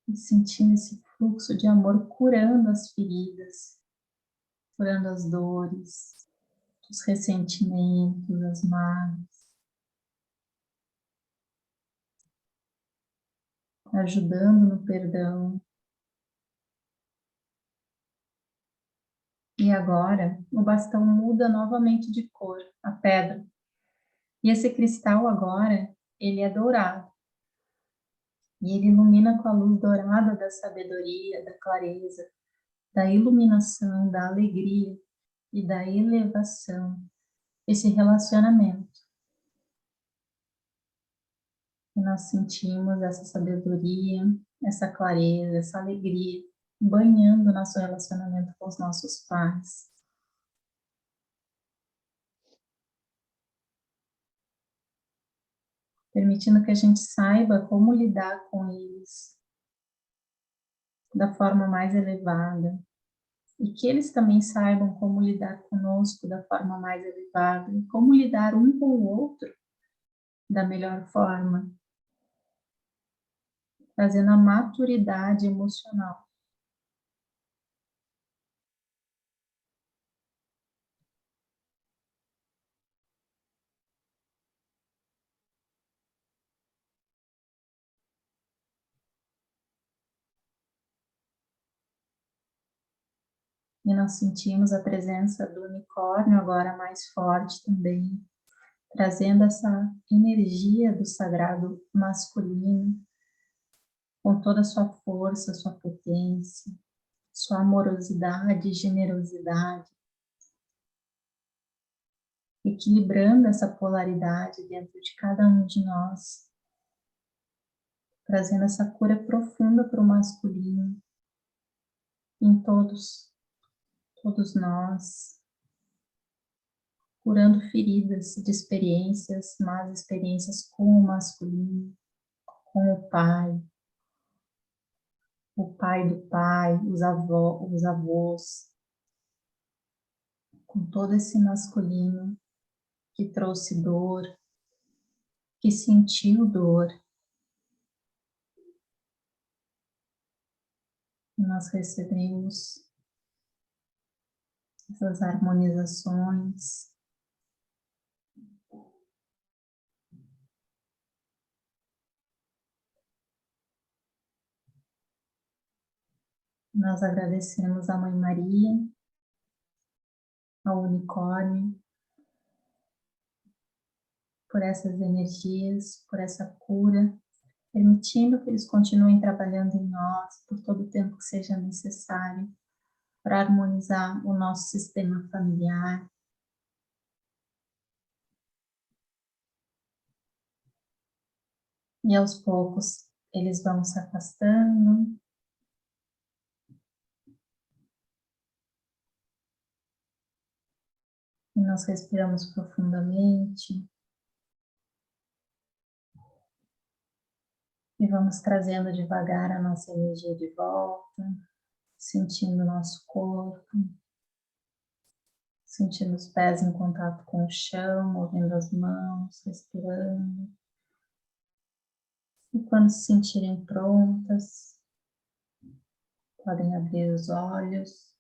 E sentindo esse fluxo de amor curando as feridas, curando as dores, os ressentimentos, as mágoas, ajudando no perdão. E agora o bastão muda novamente de cor, a pedra. E esse cristal agora, ele é dourado. E ele ilumina com a luz dourada da sabedoria, da clareza, da iluminação, da alegria e da elevação. Esse relacionamento. E nós sentimos essa sabedoria, essa clareza, essa alegria, banhando nosso relacionamento com os nossos pais. Permitindo que a gente saiba como lidar com eles da forma mais elevada, e que eles também saibam como lidar conosco da forma mais elevada, e como lidar um com o outro da melhor forma, trazendo a maturidade emocional. E nós sentimos a presença do unicórnio agora mais forte também, trazendo essa energia do sagrado masculino, com toda a sua força, sua potência, sua amorosidade e generosidade, equilibrando essa polaridade dentro de cada um de nós, trazendo essa cura profunda para o masculino, em todos nós, curando feridas de experiências, más experiências com o masculino, com o pai do pai, os avós, com todo esse masculino que trouxe dor, que sentiu dor. E nós recebemos essas harmonizações, nós agradecemos a Mãe Maria, ao unicórnio, por essas energias, por essa cura, permitindo que eles continuem trabalhando em nós por todo o tempo que seja necessário para harmonizar o nosso sistema familiar. E aos poucos eles vão se afastando. E nós respiramos profundamente. E vamos trazendo devagar a nossa energia de volta, sentindo o nosso corpo, sentindo os pés em contato com o chão, movendo as mãos, respirando. E quando se sentirem prontas, podem abrir os olhos.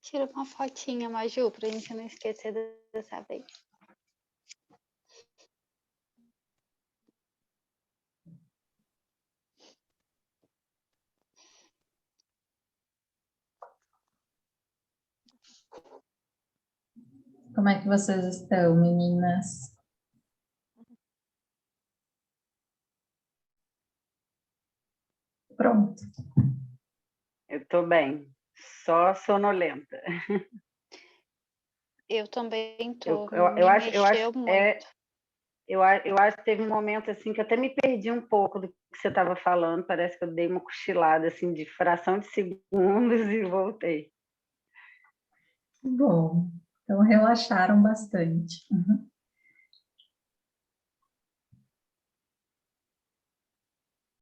Tira uma fotinha, Maju, pra gente não esquecer dessa vez. Como é que vocês estão, meninas? Pronto. Eu estou bem, só sonolenta. Eu também tô. Eu acho muito. Eu acho que teve um momento assim que eu até me perdi um pouco do que você estava falando. Parece que eu dei uma cochilada assim de fração de segundos e voltei. Bom, então relaxaram bastante. Uhum.